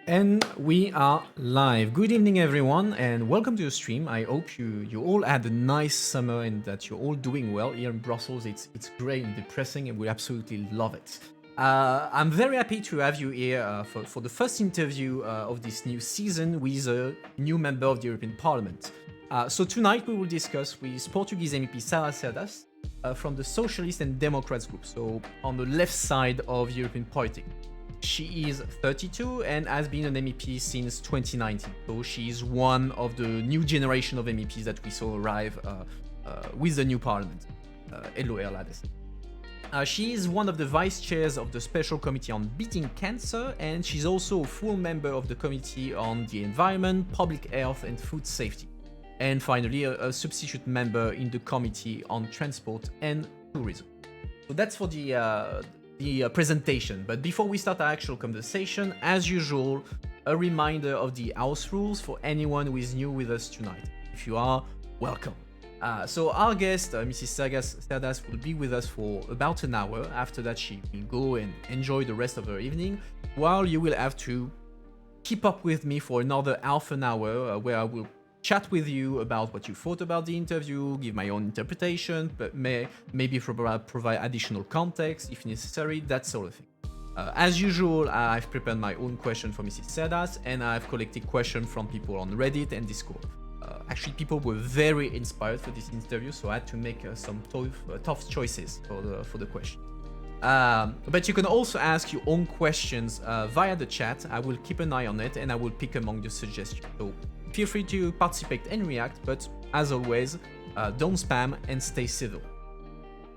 And we are live. Good evening, everyone, and welcome to the stream. I hope you all had a nice summer and that you're all doing well. Here in Brussels, it's great and depressing, and we absolutely love it. I'm very happy to have you here for the first interview of this new season with a new member of the European Parliament. So tonight we will discuss with Portuguese MEP Sara Cerdas from the Socialists and Democrats group, so on the left side of European politics. She is 32 and has been an MEP since 2019. So she's one of the new generation of MEPs that we saw arrive with the new parliament. Hello, Erlades. She is one of the vice chairs of the Special Committee on Beating Cancer, and she's also a full member of the Committee on the Environment, Public Health and Food Safety. And finally, a substitute member in the Committee on Transport and Tourism. So that's for the presentation. But before we start our actual conversation, as usual, a reminder of the house rules for anyone who is new with us tonight. If you are, welcome. So our guest, Mrs. Cerdas, will be with us for about an hour. After that, she will go and enjoy the rest of her evening, while you will have to keep up with me for another half an hour, where I will chat with you about what you thought about the interview, give my own interpretation, but maybe provide additional context if necessary, that sort of thing. As usual, I've prepared my own question for Mrs. Cerdas, and I've collected questions from people on Reddit and Discord. Actually, people were very inspired for this interview, so I had to make some tough choices for the question. But you can also ask your own questions via the chat. I will keep an eye on it, and I will pick among the suggestions. So feel free to participate and react, but as always, don't spam and stay civil.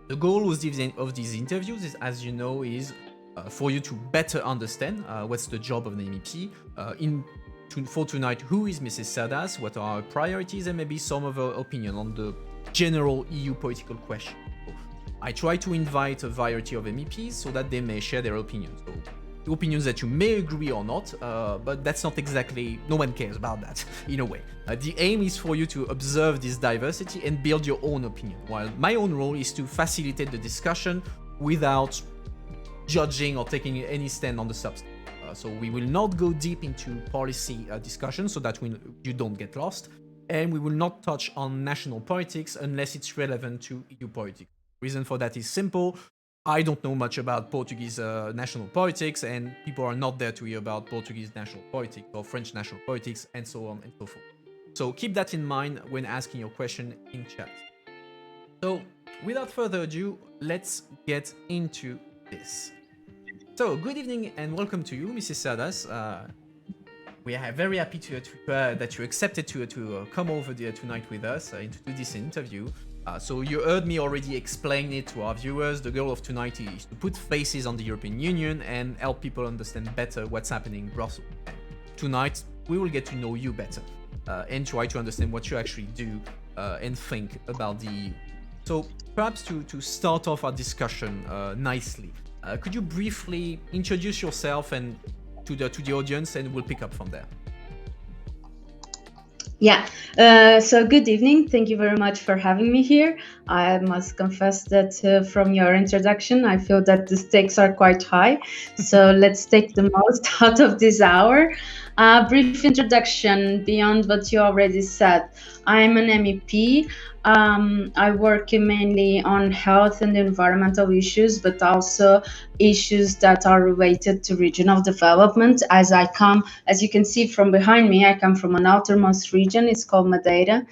The goal of these interviews is, as you know, is for you to better understand what's the job of an MEP. For tonight, who is Mrs. Cerdas, what are her priorities, and maybe some of her opinion on the general EU political question. So I try to invite a variety of MEPs so that they may share their opinions. So opinions that you may agree or not, but that's not exactly, no one cares about that, in a way. The aim is for you to observe this diversity and build your own opinion, while my own role is to facilitate the discussion without judging or taking any stand on the substance. So we will not go deep into policy discussion so that you don't get lost, and we will not touch on national politics unless it's relevant to EU politics. Reason for that is simple. I don't know much about Portuguese national politics, and people are not there to hear about Portuguese national politics or French national politics, and so on and so forth. So keep that in mind when asking your question in chat. So without further ado, let's get into this. So good evening and welcome to you, Mrs. Cerdas. We are very happy that you accepted to come over there tonight with us to do this interview. So you heard me already explain it to our viewers. The goal of tonight is to put faces on the European Union and help people understand better what's happening in Brussels. Tonight, we will get to know you better and try to understand what you actually do and think about the EU. So perhaps to start off our discussion nicely, could you briefly introduce yourself and to the audience, and we'll pick up from there. Yeah, so good evening. Thank you very much for having me here. I must confess that from your introduction, I feel that the stakes are quite high. So let's take the most out of this hour. Brief introduction beyond what you already said. I'm an MEP. I work mainly on health and environmental issues, but also issues that are related to regional development. As you can see from behind me, I come from an outermost region. It's called Madeira,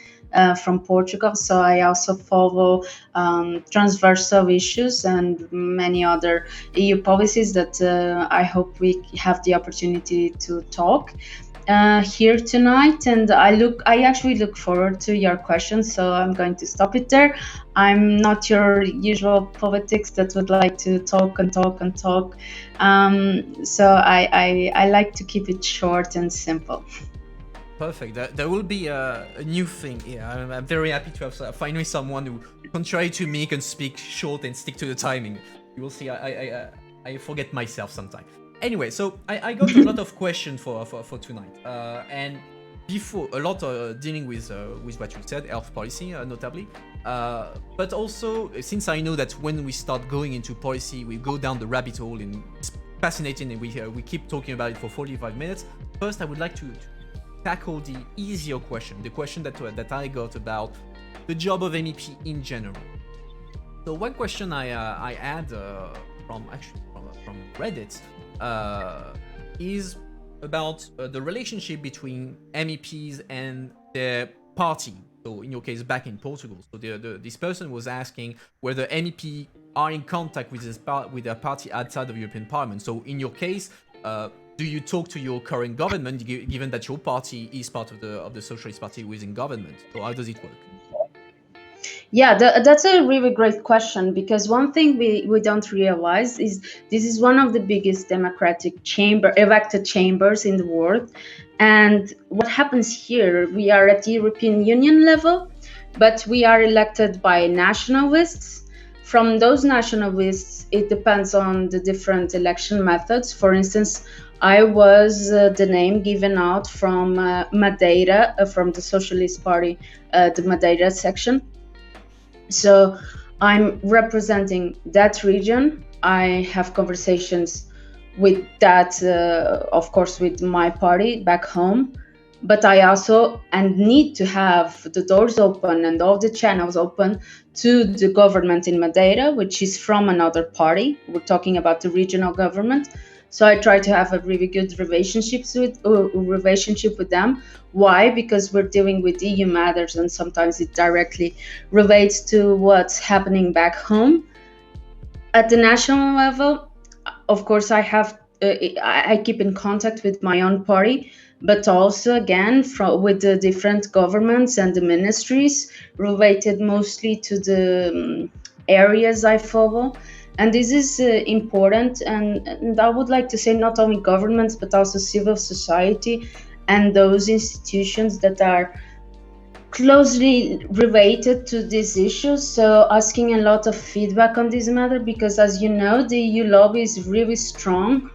from Portugal. So I also follow transversal issues and many other EU policies that I hope we have the opportunity to talk here tonight, and I actually look forward to your questions, so I'm going to stop it there. I'm not your usual politics that would like to talk and talk and talk, so I like to keep it short and simple. Perfect. There will be a new thing here. I'm very happy to have finally someone who, contrary to me, can speak short and stick to the timing. You will see I forget myself sometimes. Anyway, so I got a lot of questions for tonight, and before a lot dealing with what you said, health policy notably, but also since I know that when we start going into policy, we go down the rabbit hole in fascinating, and we keep talking about it for 45 minutes. First, I would like to tackle the easier question, the question that I got about the job of MEP in general. So one question I had from Reddit is about the relationship between MEPs and their party. So in your case, back in Portugal, so this person was asking whether MEP are in contact with their party outside of European Parliament. So in your case, do you talk to your current government, given that your party is part of the Socialist Party within government? So how does it work? Yeah, that's a really great question, because one thing we don't realize is this is one of the biggest democratic elected chambers in the world. And what happens here, we are at the European Union level, but we are elected by nationalists. From those nationalists, it depends on the different election methods. For instance, I was the name given out from Madeira, from the Socialist Party, the Madeira section. So I'm representing that region. I have conversations with that, of course, with my party back home. But I also need to have the doors open and all the channels open to the government in Madeira, which is from another party. We're talking about the regional government. So I try to have a really good relationship with them. Why? Because we're dealing with EU matters, and sometimes it directly relates to what's happening back home. At the national level, of course, I keep in contact with my own party, but also again with the different governments and the ministries related mostly to the areas I follow. And this is important, and I would like to say not only governments, but also civil society and those institutions that are closely related to these issues. So asking a lot of feedback on this matter, because as you know, the EU lobby is really strong,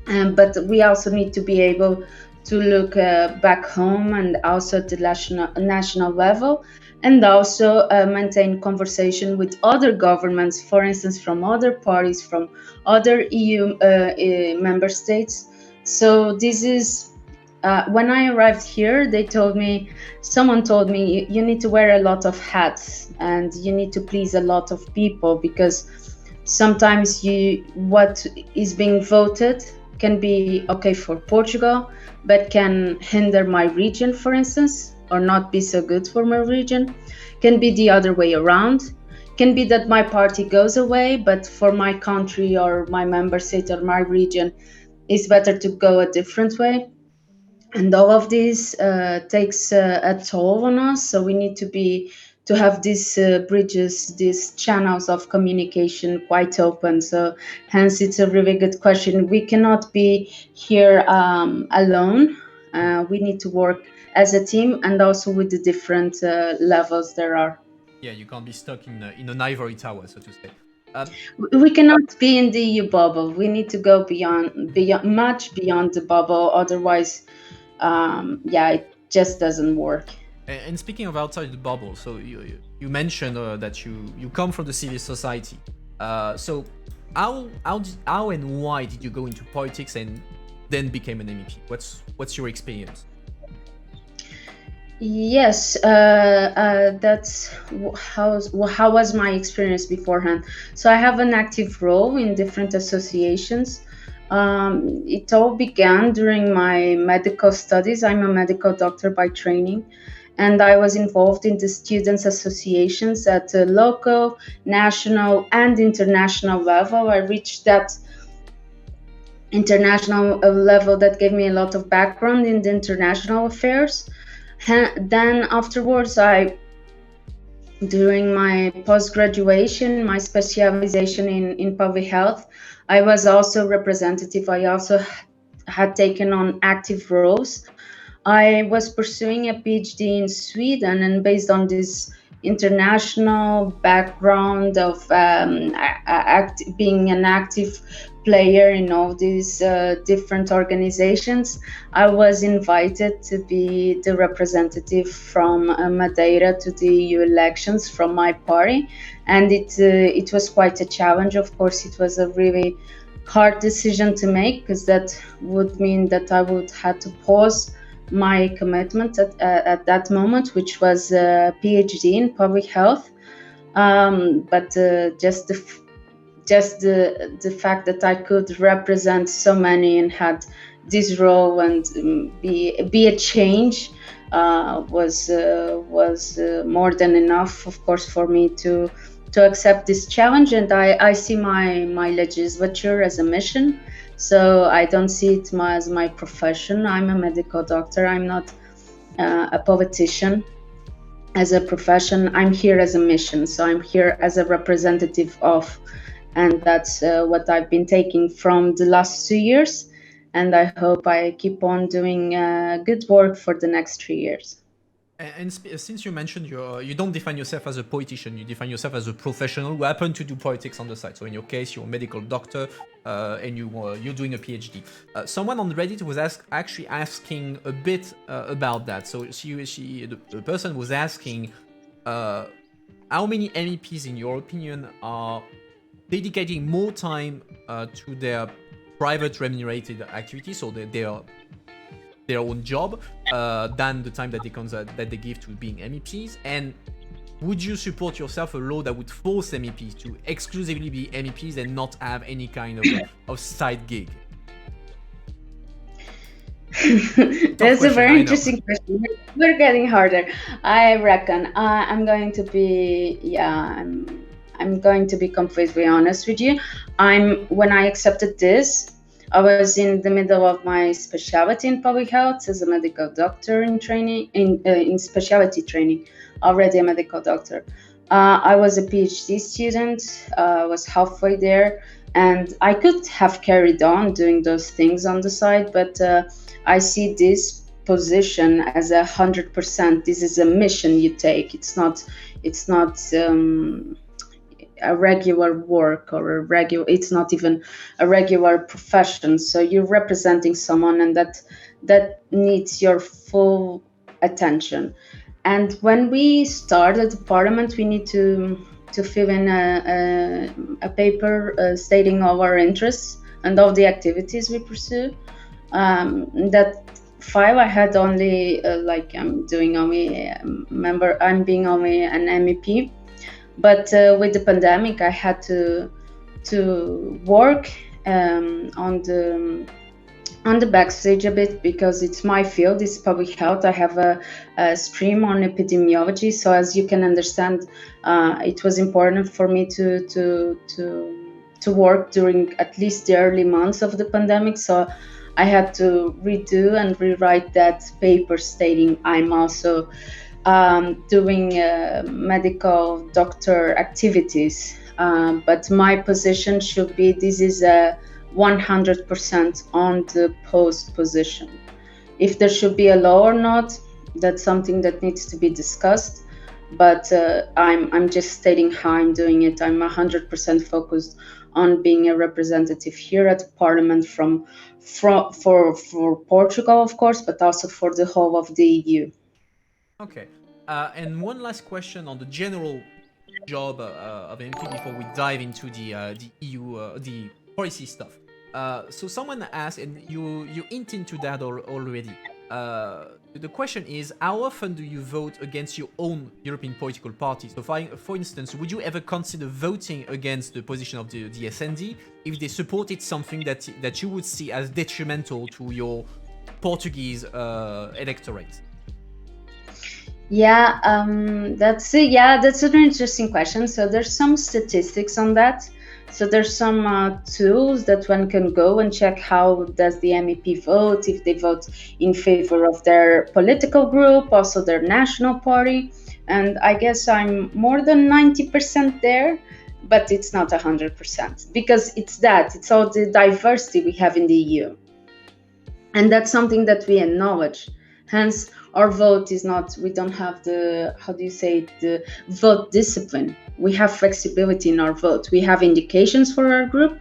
but we also need to be able to look back home and also at the national level, and also maintain conversation with other governments, for instance, from other parties, from other EU member states. So this is, when I arrived here, someone told me, you need to wear a lot of hats and you need to please a lot of people, because sometimes what is being voted can be okay for Portugal, but can hinder my region, for instance, or not be so good for my region. Can be the other way around. Can be that my party goes away, but for my country or my member state or my region, it's better to go a different way. And all of this takes a toll on us. So we need to have these bridges, these channels of communication quite open. So hence, it's a really good question. We cannot be here alone. We need to work as a team, and also with the different levels there are. Yeah, you can't be stuck in an ivory tower, so to say. We cannot be in the EU bubble. We need to go much beyond the bubble. Otherwise, it just doesn't work. And speaking of outside the bubble, so you mentioned that you come from the civil society. So how and why did you go into politics and then became an MEP? What's your experience? Yes, that's how was my experience beforehand. So I have an active role in different associations. It all began during my medical studies. I'm a medical doctor by training, and I was involved in the students' associations at the local, national, and international level. I reached that international level that gave me a lot of background in the international affairs. Then afterwards, during my post-graduation, my specialization in public health, I was also representative. I also had taken on active roles. I was pursuing a PhD in Sweden, and based on this international background of being an active player in all these different organizations, I was invited to be the representative from Madeira to the EU elections from my party, and it was quite a challenge. Of course, it was a really hard decision to make, because that would mean that I would have to pause my commitment at that moment, which was a PhD in public health. But just the fact that I could represent so many and had this role and be a change was more than enough, of course, for me to accept this challenge. And I see my legislature as a mission, so I don't see it as my profession. I'm a medical doctor. I'm not a politician. As a profession, I'm here as a mission, so I'm here as a representative of, and that's what I've been taking from the last 2 years, and I hope I keep on doing good work for the next 3 years. And since you mentioned you don't define yourself as a politician, you define yourself as a professional who happen to do politics on the side. So in your case, you're a medical doctor and you're doing a PhD. Someone on Reddit was actually asking a bit about that. So the person was asking how many MEPs, in your opinion, are dedicating more time to their private remunerated activities, so their own job, than the time that they give to being MEPs? And would you support yourself a law that would force MEPs to exclusively be MEPs and not have any kind of side gig? That's a very interesting question. We're getting harder. I reckon I'm going to be I'm going to be completely honest with you. When I accepted this, I was in the middle of my specialty in public health as a medical doctor in training, in specialty training, already a medical doctor. I was a PhD student, was halfway there, and I could have carried on doing those things on the side, but I see this position as 100%. This is a mission you take. It's not a regular work or it's not even a regular profession. So you're representing someone, and that needs your full attention. And when we start at the parliament, we need to fill in a paper stating all our interests and all the activities we pursue. That file I had only I'm being only an MEP. But with the pandemic, I had to work on the backstage a bit, because it's my field, it's public health. I have a stream on epidemiology, so as you can understand, it was important for me to work during at least the early months of the pandemic. So I had to redo and rewrite that paper stating I'm also doing medical doctor activities, but my position should be this is a 100% on the post position. If there should be a law or not, that's something that needs to be discussed, but I'm just stating how I'm doing it. I'm 100% focused on being a representative here at Parliament for Portugal, of course, but also for the whole of the EU. Okay, and one last question on the general job of MP before we dive into the EU, the policy stuff. So someone asked, and you hint into that already. The question is, how often do you vote against your own European political party? So for instance, would you ever consider voting against the position of the S&D if they supported something that you would see as detrimental to your Portuguese electorate? That's an interesting question. So there's some statistics on that. So there's some tools that one can go and check how does the MEP vote, if they vote in favor of their political group, also their national party. And I guess I'm more than 90% there, but it's not 100%, because it's all the diversity we have in the EU. And that's something that we acknowledge. Hence, our vote is not, we don't have the vote discipline. We have flexibility in our vote. We have indications for our group,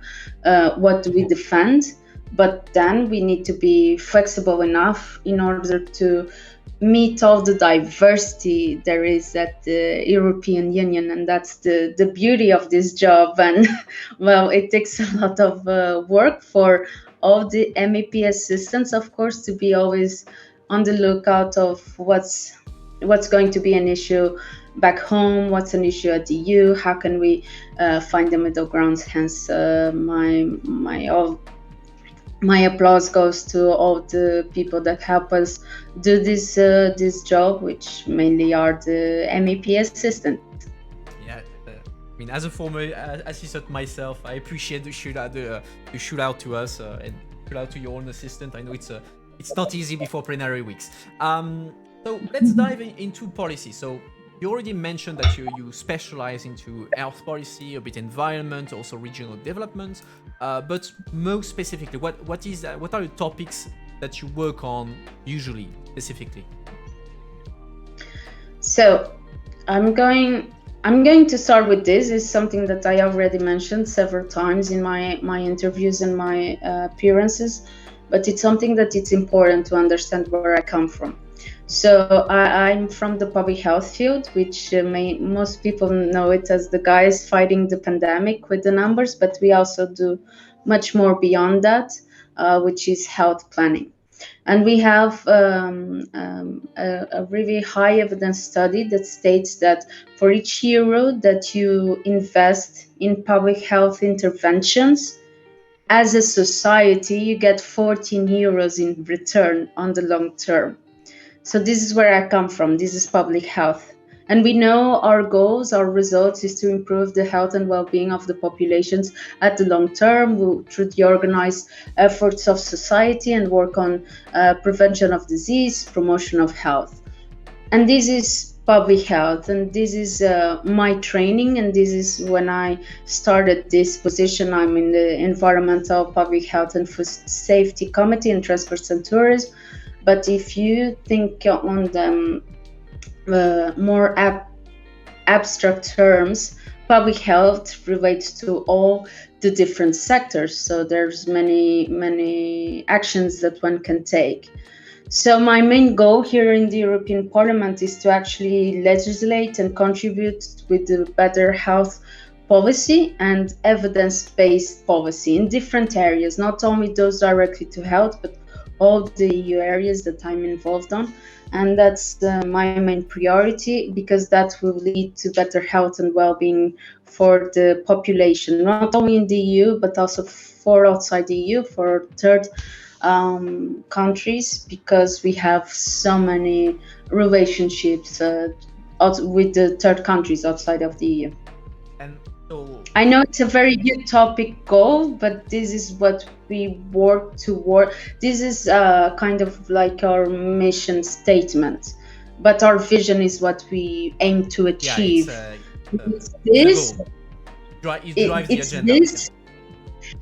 what we defend, but then we need to be flexible enough in order to meet all the diversity there is at the European Union, and that's the beauty of this job. And well, it takes a lot of work for all the MEP assistants, of course, to be always on the lookout of what's going to be an issue back home, what's an issue at the EU, how can we find the middle grounds. Hence my applause goes to all the people that help us do this job, which mainly are the MEP assistant. Yeah, I mean, as a former assistant myself, I appreciate the shoot out to us and shoot out to your own assistant. I know it's not easy before plenary weeks. So let's dive into policy. So you already mentioned that you specialize into health policy, a bit environment, also regional development. But most specifically, what are the topics that you work on usually, specifically? So I'm going to start with this. It's something that I already mentioned several times in my interviews and my appearances, but it's something that it's important to understand where I come from. So I'm from the public health field, which most people know it as the guys fighting the pandemic with the numbers, but we also do much more beyond that, which is health planning. And we have a really high evidence study that states that for each euro that you invest in public health interventions, as a society, you get 14 euros in return on the long term. So this is where I come from. This is public health. And we know our goals, our results is to improve the health and well-being of the populations at the long term through the organized efforts of society and work on prevention of disease, promotion of health. And this is public health, and this is my training, and this is when I started this position. I'm in the Environmental, Public Health and Food Safety Committee in Transport and Tourism. But if you think on the more abstract terms, public health relates to all the different sectors. So there's many actions that one can take. So my main goal here in the European Parliament is to actually legislate and contribute with the better health policy and evidence-based policy in different areas, not only those directly to health, but all the EU areas that I'm involved on. And that's my main priority, because that will lead to better health and well-being for the population, not only in the EU, but also for outside the EU, for third countries, because we have so many relationships with the third countries outside of the EU. And so I know it's a very utopic goal, but this is what we work toward. This is kind of like our mission statement, but our vision is what we aim to achieve. It's this. It drives the agenda. This,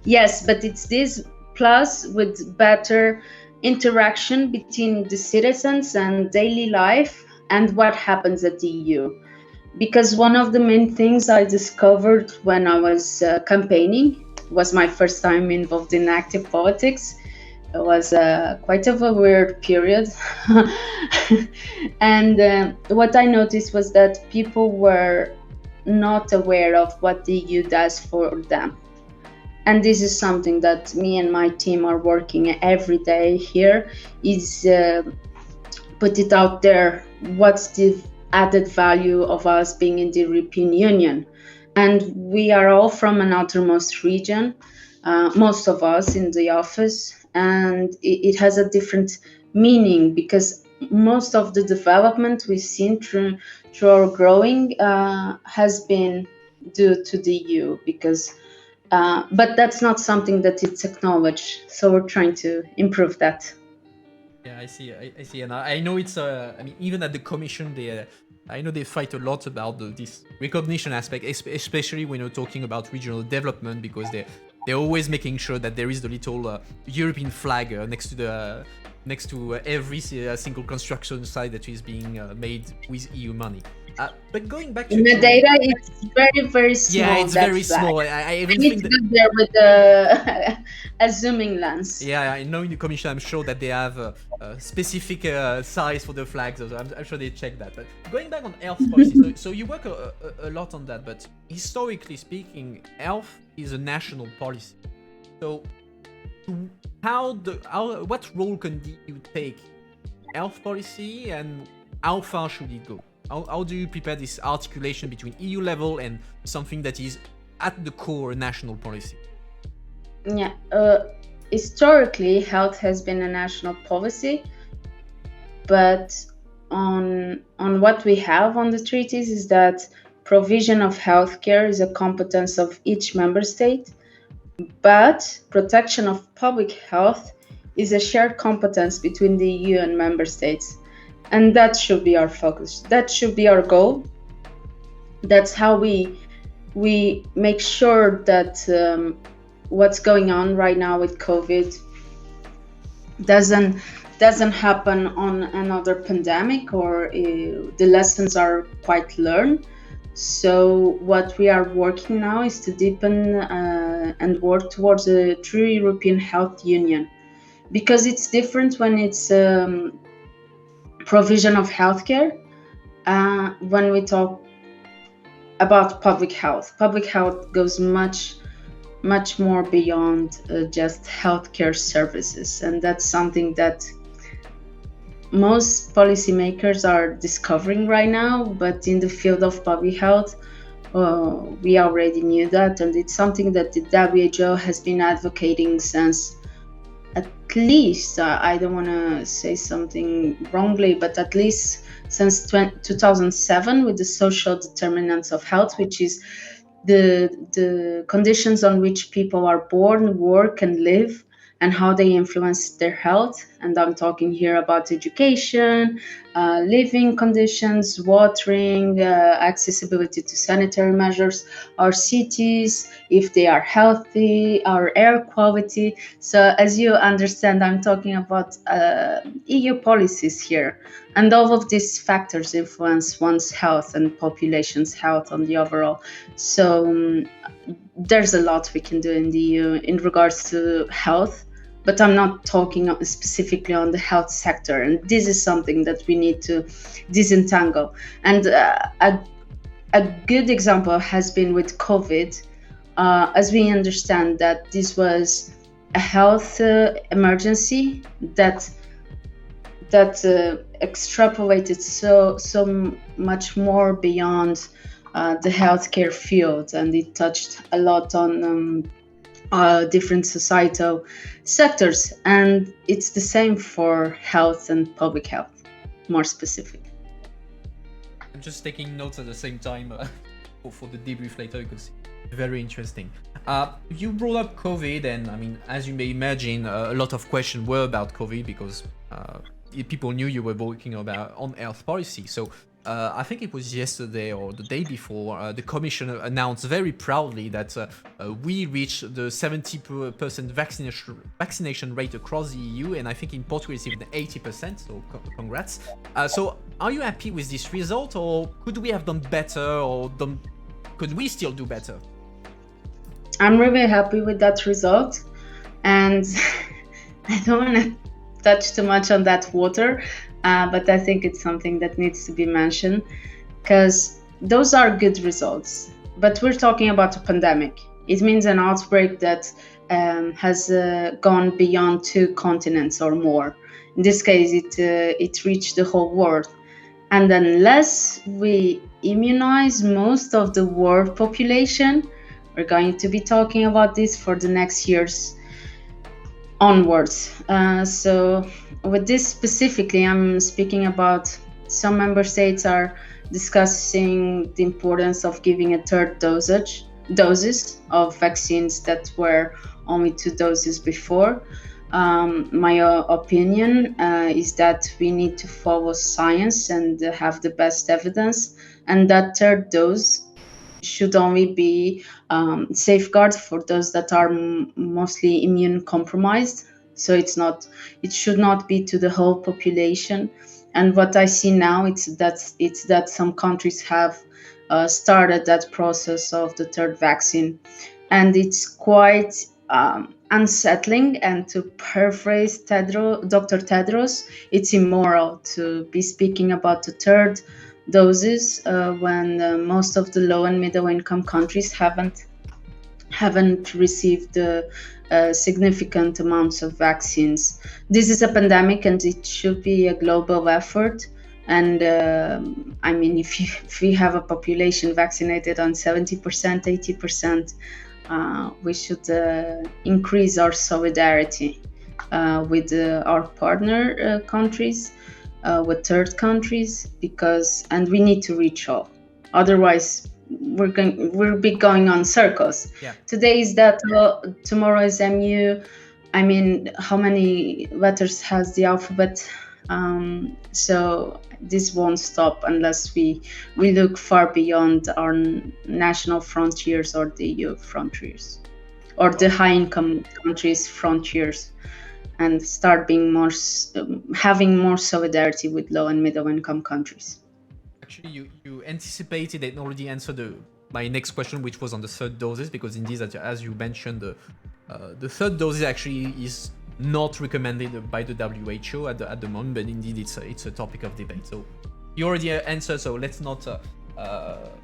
yes, but it's this plus with better interaction between the citizens and daily life and what happens at the EU. Because one of the main things I discovered when I was campaigning, was my first time involved in active politics. It was quite of a weird period. And what I noticed was that people were not aware of what the EU does for them. And this is something that me and my team are working every day here, is put it out there. What's the added value of us being in the European Union? And we are all from an outermost region, most of us in the office, and it has a different meaning, because most of the development we've seen through our growing has been due to the EU, because but that's not something that it's acknowledged, so we're trying to improve that. Yeah, I see, and I know it's. I mean, even at the Commission, I know they fight a lot about this recognition aspect, especially when you're talking about regional development, because they're always making sure that there is the little European flag next to every single construction site that is being made with EU money. But going back In the to data, it's very, very yeah, small, it's that very flag. small. I I even need think to that go there with a zooming lens. yeah, I know in the commission, I'm sure that they have a specific size for the flags. So I'm sure they check that. But going back on health policy, so you work a lot on that. But historically speaking, health is a national policy. So what role can you take health policy, and how far should it go? How do you prepare this articulation between EU level and something that is at the core a national policy? Yeah. Historically, health has been a national policy, but on what we have on the treaties is that provision of healthcare is a competence of each member state, but protection of public health is a shared competence between the EU and member states. And that should be our focus. That should be our goal. That's how we make sure that what's going on right now with COVID doesn't happen on another pandemic, or the lessons are quite learned. So what we are working now is to deepen and work towards a true European health union, because it's different when it's provision of healthcare. When we talk about public health goes much more beyond just healthcare services, and that's something that most policymakers are discovering right now. But in the field of public health, we already knew that, and it's something that the WHO has been advocating since at least, I don't want to say something wrongly, but at least since 2007 with the social determinants of health, which is the conditions on which people are born, work, and live, and how they influence their health. And I'm talking here about education, living conditions, watering, accessibility to sanitary measures, our cities, if they are healthy, our air quality. So as you understand, I'm talking about EU policies here. And all of these factors influence one's health and population's health on the overall. So there's a lot we can do in the EU in regards to health, but I'm not talking specifically on the health sector. And this is something that we need to disentangle. And a good example has been with COVID, as we understand that this was a health emergency that extrapolated so much more beyond the healthcare field, and it touched a lot on different societal sectors. And it's the same for health and public health, more specific. I'm just taking notes at the same time for the debrief later, because it's very interesting. You brought up COVID, and I mean, as you may imagine, a lot of questions were about COVID, because people knew you were working on health policy. So I think it was yesterday or the day before, the Commission announced very proudly that we reached the 70% vaccination rate across the EU, and I think in Portugal it's even 80%, so congrats. So are you happy with this result, or could we have done better, or could we still do better? I'm really happy with that result, and I don't want to touch too much on that water, but I think it's something that needs to be mentioned, because those are good results. But we're talking about a pandemic. It means an outbreak that has gone beyond 2 continents or more. In this case, it reached the whole world. And unless we immunize most of the world population, we're going to be talking about this for the next years onwards. So with this specifically, I'm speaking about some member states are discussing the importance of giving a third doses of vaccines that were only 2 doses before. My opinion is that we need to follow science and have the best evidence, and that third dose should only be safeguard for those that are mostly immune compromised. So it should not be to the whole population. And what I see now, it's that some countries have started that process of the third vaccine, and it's quite unsettling. And to paraphrase Dr. Tedros, it's immoral to be speaking about the third doses when most of the low and middle income countries haven't received significant amounts of vaccines. This is a pandemic, and it should be a global effort. And I mean, if we have a population vaccinated on 70%, 80%, we should increase our solidarity with our partner countries, with third countries, and we need to reach all. Otherwise, we'll be going on circles. Yeah. Today is that, tomorrow is MU. I mean, how many letters has the alphabet? So this won't stop unless we look far beyond our national frontiers or the EU frontiers, or the high-income countries' frontiers, and start being having more solidarity with low and middle-income countries. Actually, you anticipated and already answered my next question, which was on the third doses, because indeed, as you mentioned, the third doses actually is not recommended by the WHO at the moment, but indeed it's a topic of debate. So you already answered, so let's not...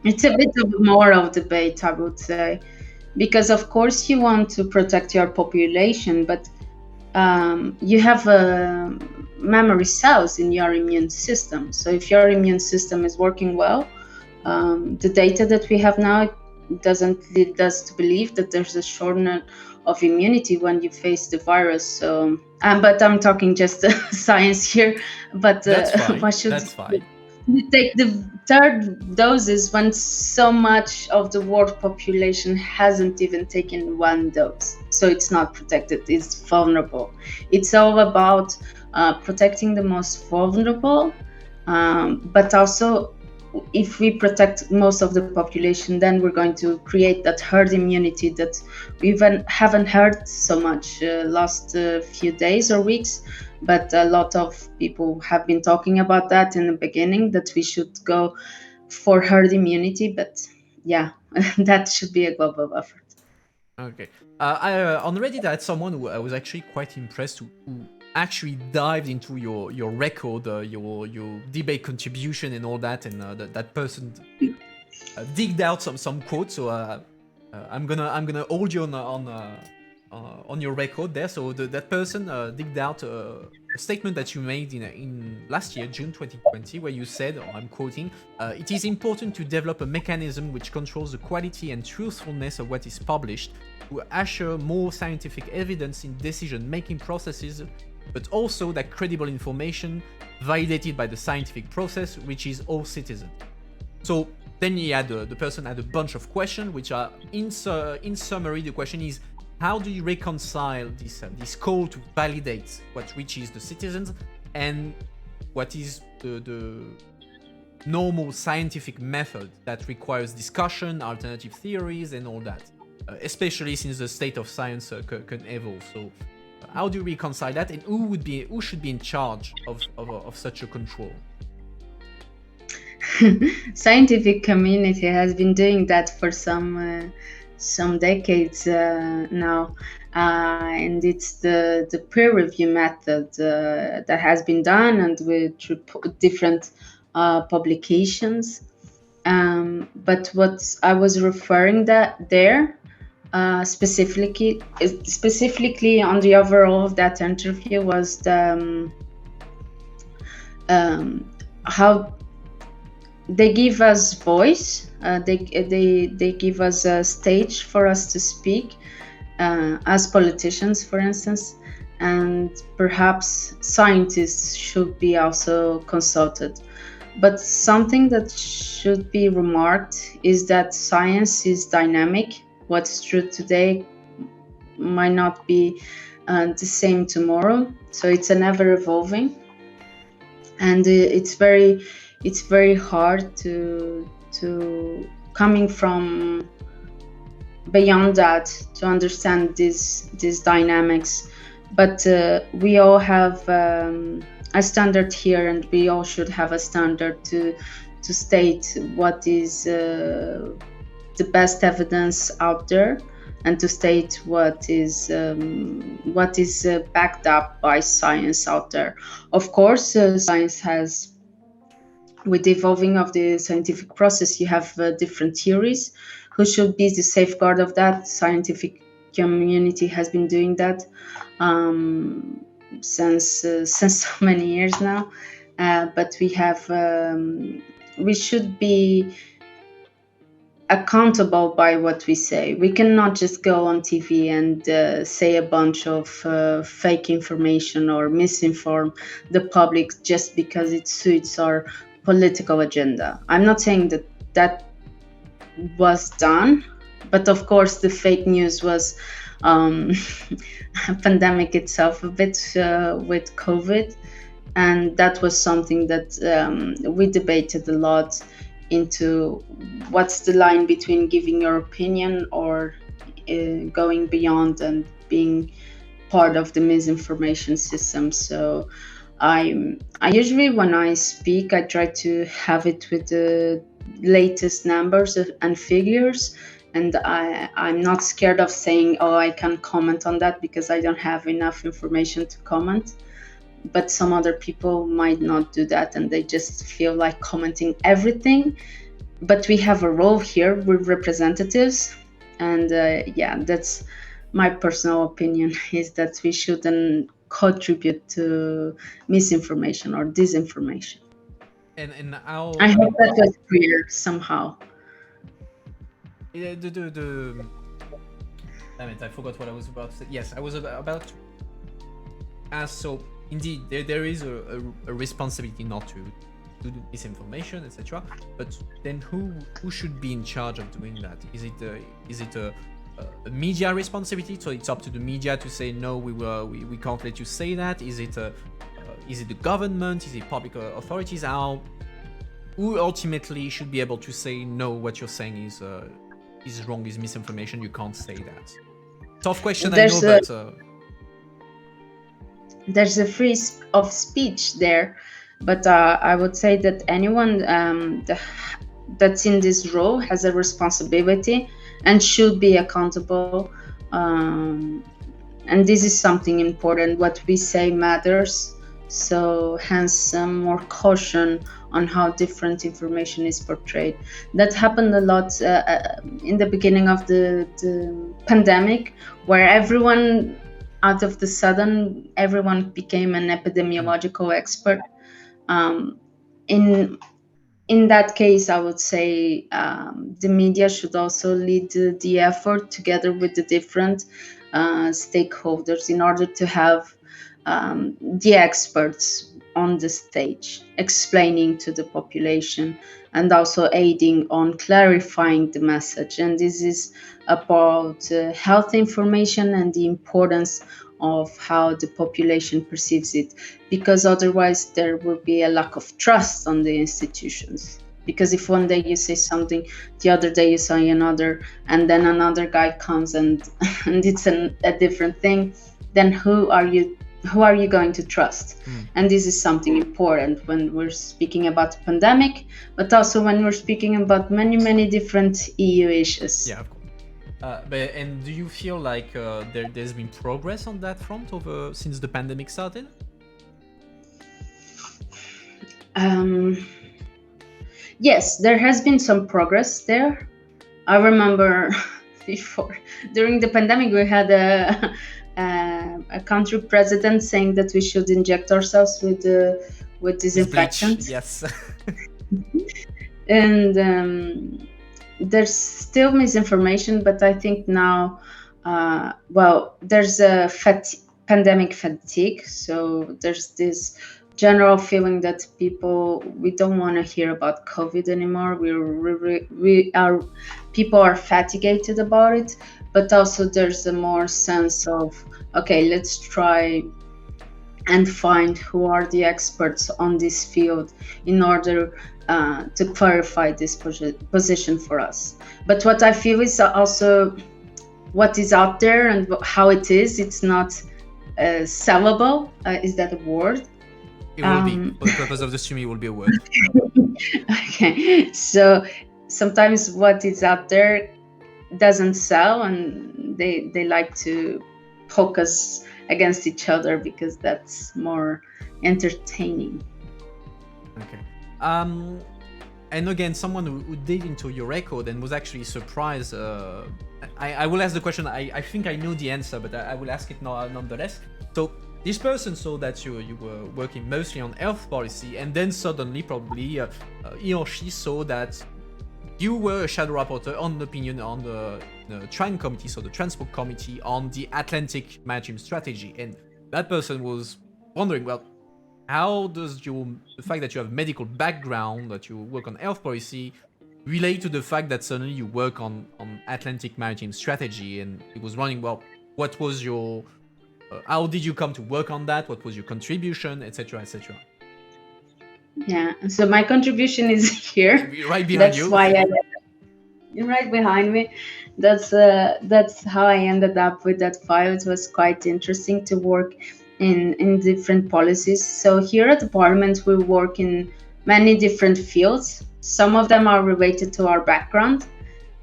It's a bit of a moral debate, I would say, because of course you want to protect your population, but you have memory cells in your immune system. So if your immune system is working well, the data that we have now doesn't lead us to believe that there's a shortness of immunity when you face the virus. So, but I'm talking just science here. But that's fine. Why should that's fine. You take the third doses when so much of the world population hasn't even taken one dose? So it's not protected, it's vulnerable. It's all about protecting the most vulnerable, but also if we protect most of the population, then we're going to create that herd immunity that we haven't heard so much last few days or weeks. But a lot of people have been talking about that in the beginning, that we should go for herd immunity. But yeah, that should be a global effort. Okay. On Reddit, I had someone who I was actually quite impressed who actually dived into your record, your debate contribution and all that, and that person digged out some quotes. So I'm gonna hold you on your record there. So that person digged out a statement that you made in last year, June 2020, where you said, I'm quoting, "It is important to develop a mechanism which controls the quality and truthfulness of what is published, to assure more scientific evidence in decision-making processes, but also that credible information validated by the scientific process reaches all citizens." So then the person had a bunch of questions, which are in summary. The question is, how do you reconcile this call to validate what reaches the citizens and what is the normal scientific method that requires discussion, alternative theories, and all that, especially since the state of science can evolve? So how do you reconcile that, and who should be in charge of such a control? Scientific community has been doing that for some decades now, and it's the peer review method that has been done, and with different publications. But what I was referring there, specifically on the overall of that interview, was the how they give us voice. They give us a stage for us to speak as politicians, for instance, and perhaps scientists should be also consulted. But something that should be remarked is that science is dynamic. What's true today might not be the same tomorrow. So it's an ever evolving, and it's very hard to coming from beyond that to understand these dynamics. but we all have a standard here, and we all should have a standard to state what is the best evidence out there, and to state what is backed up by science out there. Of course, science has, with the evolving of the scientific process, you have different theories. Who should be the safeguard of that? Scientific community has been doing that since so many years now. But we should be accountable by what we say. We cannot just go on TV and say a bunch of fake information or misinform the public just because it suits our political agenda. I'm not saying that was done, but of course the fake news was pandemic itself a bit with COVID, and that was something that we debated a lot into what's the line between giving your opinion or going beyond and being part of the misinformation system. So I usually, when I speak, I try to have it with the latest numbers and figures, and I'm not scared of saying, oh, I can't comment on that because I don't have enough information to comment. But some other people might not do that, and they just feel like commenting everything. But we have a role here, we're representatives, and that's my personal opinion, is that we shouldn't contribute to misinformation or disinformation. And how I hope that was clear somehow. Damn it, I forgot what I was about to say. Yes, I was about to ask. So indeed, there is a responsibility not to do misinformation, etc. But then who should be in charge of doing that? Is it a media responsibility? So it's up to the media to say no, we can't let you say that. Is it the government? Is it public authorities? Who ultimately should be able to say no? What you're saying is wrong, is misinformation. You can't say that. Tough question, I know, but there's a free of speech there, but I would say that anyone that's in this role has a responsibility and should be accountable. And this is something important. What we say matters. So hence some more caution on how different information is portrayed. That happened a lot in the beginning of the pandemic, where everyone, out of the sudden, everyone became an epidemiological expert. In that case, I would say the media should also lead the effort together with the different stakeholders in order to have the experts on the stage explaining to the population and also aiding on clarifying the message. And this is about health information and the importance of how the population perceives it, because otherwise there will be a lack of trust on the institutions. Because if one day you say something, the other day you say another, and then another guy comes and it's a different thing, then who are you going to trust? And this is something important when we're speaking about the pandemic, but also when we're speaking about many different EU issues. Yeah, of course. And do you feel like there's been progress on that front since the pandemic started? Yes, there has been some progress there. I remember during the pandemic, we had a country president saying that we should inject ourselves with disinfectant. Yes. And there's still misinformation, but I think now, there's a pandemic fatigue. So there's this general feeling that we don't want to hear about COVID anymore. People are fatigued about it, but also there's a more sense of, okay, let's try and find who are the experts on this field in order to clarify this position for us. But what I feel is also what is out there and how it is. It's not sellable. Is that a word? It will be, for the purpose of the stream, it will be a word. Okay, so sometimes what is out there doesn't sell, and they like to poke us against each other because that's more entertaining. Okay. And again, someone who dig into your record and was actually surprised. I will ask the question. I think I know the answer, but I will ask it nonetheless. So this person saw that you were working mostly on health policy, and then suddenly, probably, he or she saw that you were a shadow rapporteur on an opinion on the TRAN committee, so the Transport Committee, on the Atlantic Maritime Strategy, and that person was wondering, well, how does the fact that you have medical background, that you work on health policy, relate to the fact that suddenly you work on Atlantic Maritime Strategy? And it was running, well, what was your, how did you come to work on that? What was your contribution, etc., etc.? Yeah, so my contribution is here. Right behind you. That's why right behind me. That's how I ended up with that file. It was quite interesting to work in different policies. So here at the Parliament, we work in many different fields. Some of them are related to our background,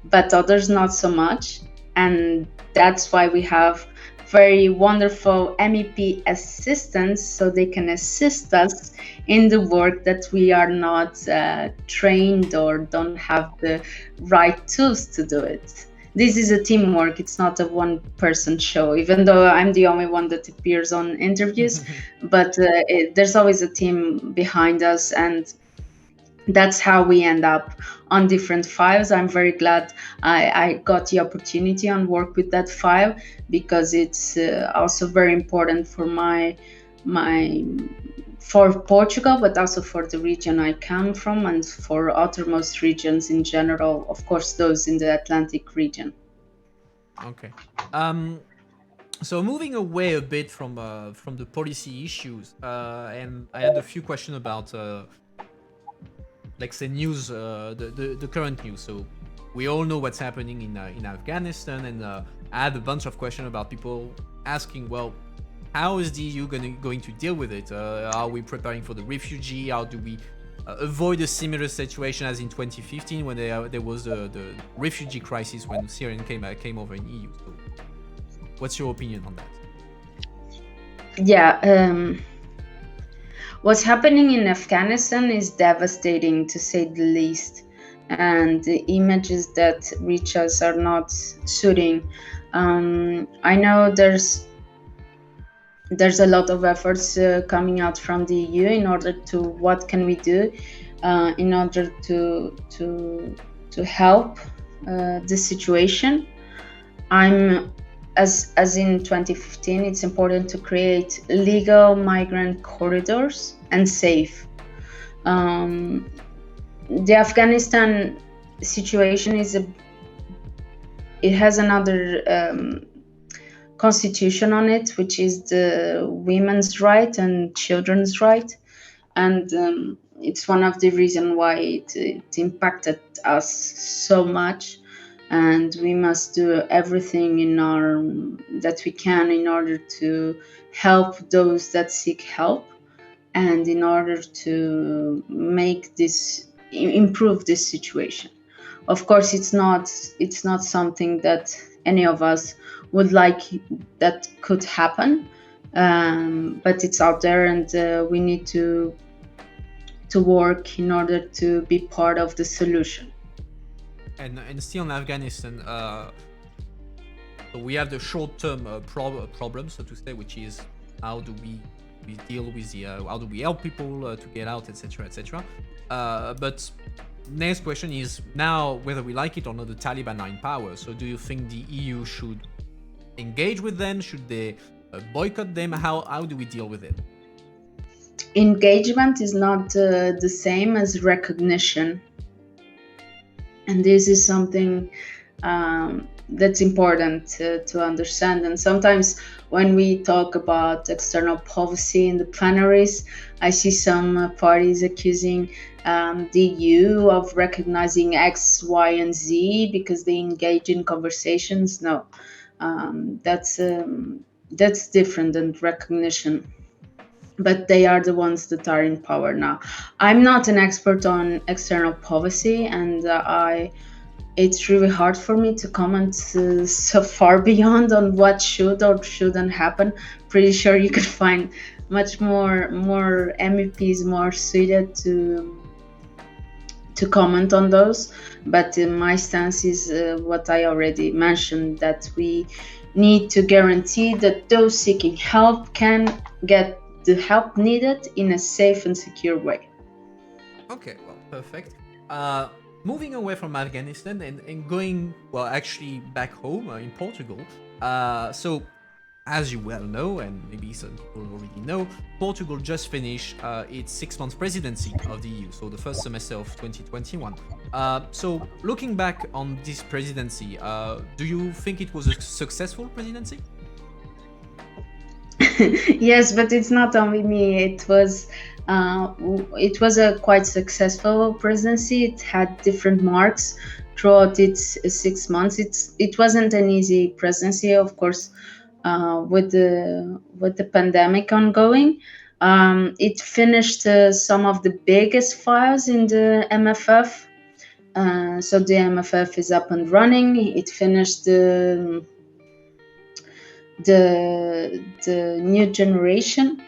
but others not so much. And that's why we have very wonderful MEP assistants, so they can assist us in the work that we are not trained or don't have the right tools to do it. This is a teamwork. It's not a one-person show, even though I'm the only one that appears on interviews. But there's always a team behind us, and that's how we end up on different files. I'm very glad I got the opportunity and work with that file, because it's also very important for for Portugal, but also for the region I come from, and for outermost regions in general, of course, those in the Atlantic region. Okay. So moving away a bit from the policy issues, and I had a few questions about, like, say, news, the current news. So we all know what's happening in Afghanistan, and I had a bunch of questions about people asking, well, how is the EU going to deal with it? Are we preparing for the refugee? How do we avoid a similar situation as in 2015 when there was the refugee crisis when Syrians came over in EU? So what's your opinion on that? Yeah, what's happening in Afghanistan is devastating, to say the least, and the images that reach us are not soothing. I know there's a lot of efforts coming out from the EU in order to what can we do in order to help the situation. As in 2015, it's important to create legal migrant corridors and safe. The Afghanistan situation it has another constitution on it, which is the women's right and children's right, and it's one of the reasons why it impacted us so much. And we must do everything that we can in order to help those that seek help, and in order to improve this situation. Of course, it's not something that any of us would like that could happen, but it's out there, and we need to work in order to be part of the solution. And still in Afghanistan, we have the short-term problem, so to say, which is how do we deal with how do we help people to get out, etc., etc. But next question is, now, whether we like it or not, the Taliban are in power. So do you think the EU should engage with them? Should they boycott them? How do we deal with it? Engagement is not the same as recognition. And this is something that's important to understand. And sometimes when we talk about external policy in the plenaries, I see some parties accusing the EU of recognizing X, Y, and Z because they engage in conversations. No, that's That's different than recognition, but they are the ones that are in power now. I'm not an expert on external policy, and it's really hard for me to comment so far beyond on what should or shouldn't happen. Pretty sure you could find much more MEPs more suited to comment on those. But my stance is what I already mentioned, that we need to guarantee that those seeking help can get the help needed in a safe and secure way. Okay, well, perfect. Moving away from Afghanistan and going, well, actually back home in Portugal. So, as you well know, and maybe some people already know, Portugal just finished its 6 month presidency of the EU, so the first semester of 2021. So, looking back on this presidency, do you think it was a successful presidency? Yes, but it's not only me. It was a quite successful presidency. It had different marks throughout its 6 months. It wasn't an easy presidency, of course, with the pandemic ongoing. It finished some of the biggest files in the MFF. So the MFF is up and running. It finished the new generation,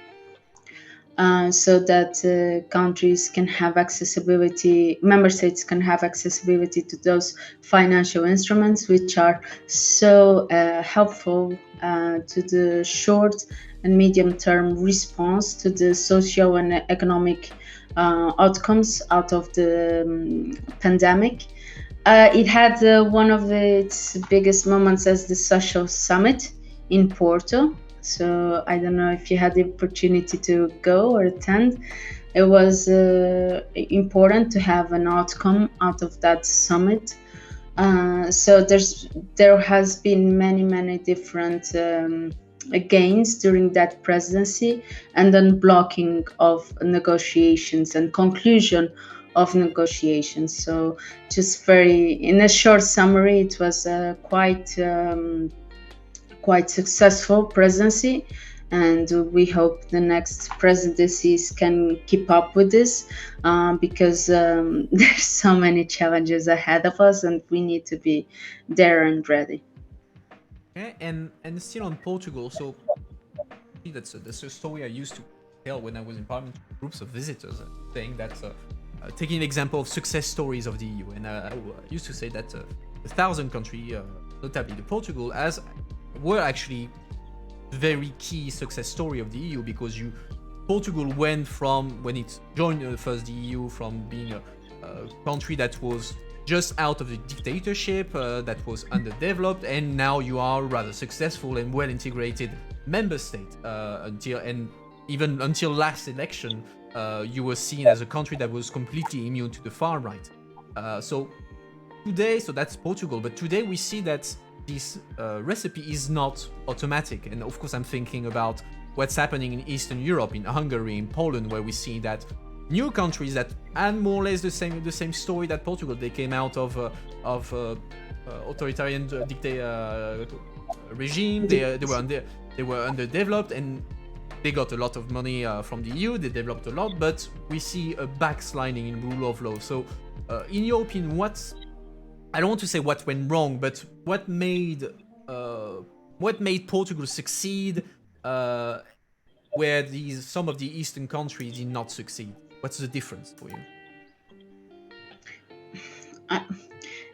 so that countries can have accessibility, member states can have accessibility to those financial instruments, which are so helpful to the short and medium term response to the social and economic outcomes out of the pandemic. It had one of its biggest moments as the social summit in Porto. So I don't know if you had the opportunity to go or attend. It was important to have an outcome out of that summit. So there has been many different gains during that presidency, and unblocking of negotiations and conclusion of negotiations. So just very in a short summary, it was quite successful presidency, and we hope the next presidencies can keep up with this, because there's so many challenges ahead of us, and we need to be there and ready. Okay, and still on Portugal, so that's a story I used to tell when I was in Parliament to groups of visitors, saying that taking an example of success stories of the EU, and I used to say that the thousand country, notably the Portugal, as were actually very key success story of the EU, because Portugal went from, when it joined first the EU, from being a country that was just out of the dictatorship, that was underdeveloped, and now you are rather successful and well integrated member state. Even until last election, you were seen as a country that was completely immune to the far right. So that's Portugal, but today we see that this recipe is not automatic. And of course, I'm thinking about what's happening in Eastern Europe, in Hungary, in Poland, where we see that new countries that had more or less the same story that Portugal. They came out of authoritarian regime. They were underdeveloped, and they got a lot of money from the EU. They developed a lot, but we see a backsliding in rule of law. So, in your opinion, I don't want to say what went wrong, but what made Portugal succeed, where some of the Eastern countries did not succeed? What's the difference for you?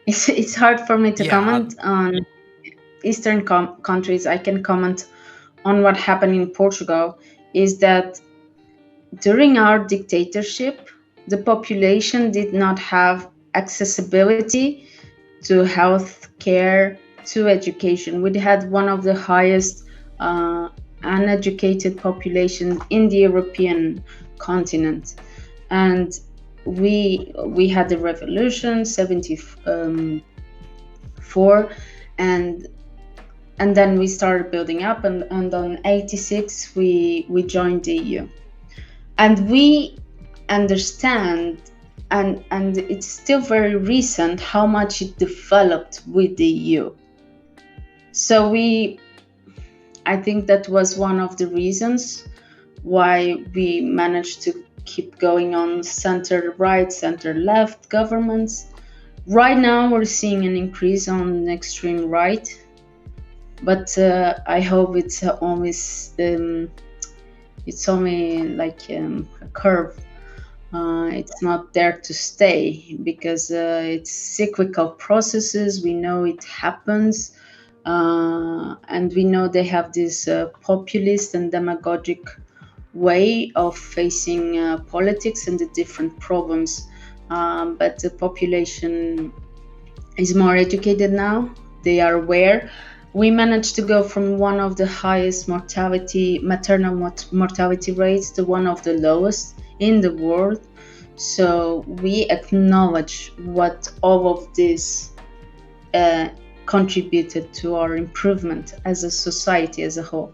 It's hard for me to comment on Eastern countries. I can comment on what happened in Portugal. Is that during our dictatorship, the population did not have accessibility to health care, to education. We had one of the highest uneducated populations in the European continent, and we had the revolution 74, and then we started building up, and on 86 we joined the EU, and we understand, and it's still very recent how much it developed with the EU. So I think that was one of the reasons why we managed to keep going on center right, center left governments. Right now, we're seeing an increase on extreme right, but I hope it's only like a curve. It's not there to stay because it's cyclical processes. We know it happens, and we know they have this populist and demagogic way of facing politics and the different problems. But the population is more educated now. They are aware. We managed to go from one of the highest maternal mortality rates to one of the lowest in the world. So we acknowledge what all of this contributed to our improvement as a society as a whole.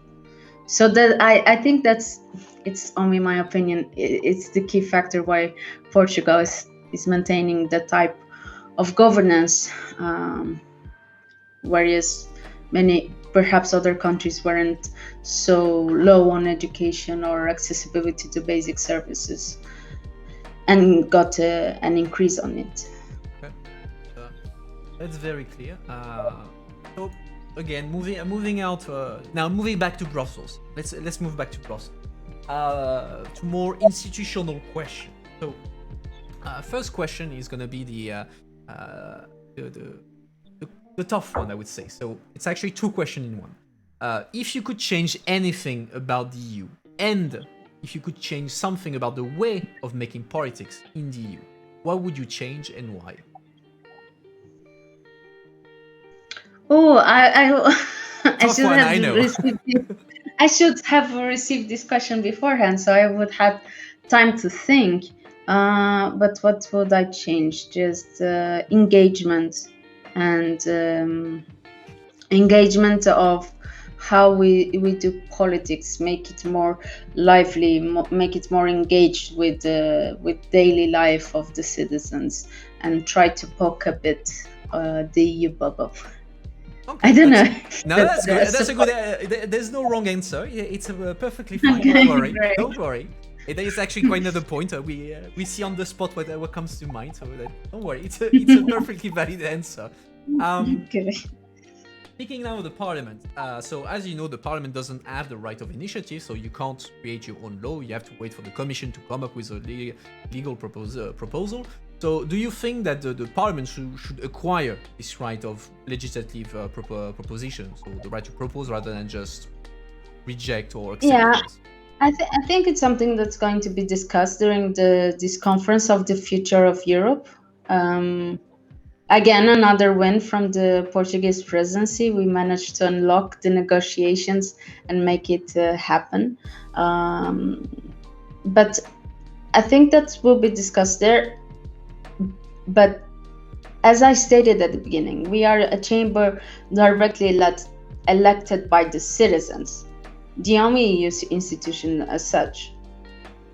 So that I think it's only my opinion. It's the key factor why Portugal is maintaining the type of governance, whereas many perhaps other countries weren't so low on education or accessibility to basic services and got an increase on it. Okay. That's very clear. So again, moving out now, moving back to Brussels. Let's move back to Brussels. To more institutional question. So, first question is gonna be the tough one, I would say. So it's actually two questions in one. If you could change anything about the EU, and if you could change something about the way of making politics in the EU, what would you change and why? Oh, I Tough should one, have I know. I should have received this question beforehand, so I would have time to think. But what would I change? Just engagement and engagement of how we do politics, make it more lively, make it more engaged with daily life of the citizens, and try to poke a bit the EU bubble. Okay, I don't know. No, that's good. That's a good. There's no wrong answer. It's perfectly fine. Okay, Don't worry. great. Don't worry. It is actually quite another point. We see on the spot what comes to mind. So don't worry. It's a perfectly valid answer. Okay. Speaking now of the parliament, so as you know, the parliament doesn't have the right of initiative, so you can't create your own law. You have to wait for the commission to come up with a legal proposal. So do you think that the parliament should acquire this right of legislative proposition, so the right to propose rather than just reject or accept? Yeah, I think it's something that's going to be discussed during this conference of the future of Europe. Again, another win from the Portuguese presidency. We managed to unlock the negotiations and make it happen. But I think that will be discussed there. But as I stated at the beginning, we are a chamber directly elected by the citizens, the only EU institution as such.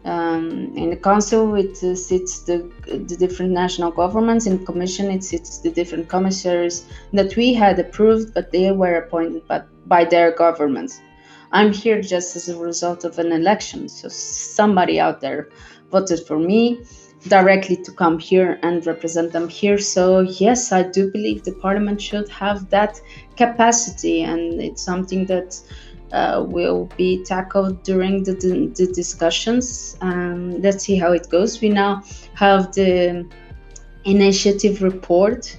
In the council, it sits the different national governments. In the commission, it sits the different commissaries that we had approved, but they were appointed by their governments. I'm here just as a result of an election, so somebody out there voted for me directly to come here and represent them here. So yes, I do believe the parliament should have that capacity, and it's something that will be tackled during the discussions. Let's see how it goes. We now have the initiative report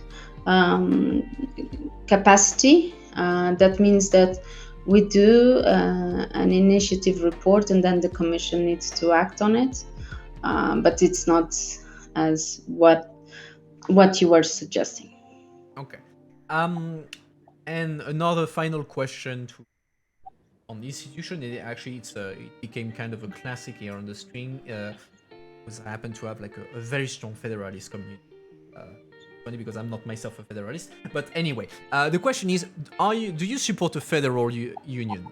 capacity. That means that we do an initiative report, and then the commission needs to act on it. But it's not as what you were suggesting. Okay. And another final question on the institution. It became kind of a classic here on the stream. Because I happen to have like a very strong federalist community. Funny because I'm not myself a federalist. But anyway, the question is: do you support a federal union?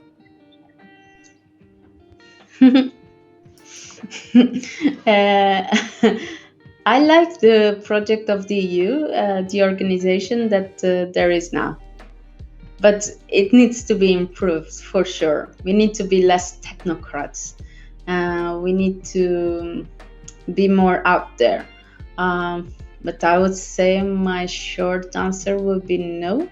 I like the project of the EU, the organization that there is now. but it needs to be improved for sure. We need to be less technocrats. We need to be more out there. But I would say my short answer would be no.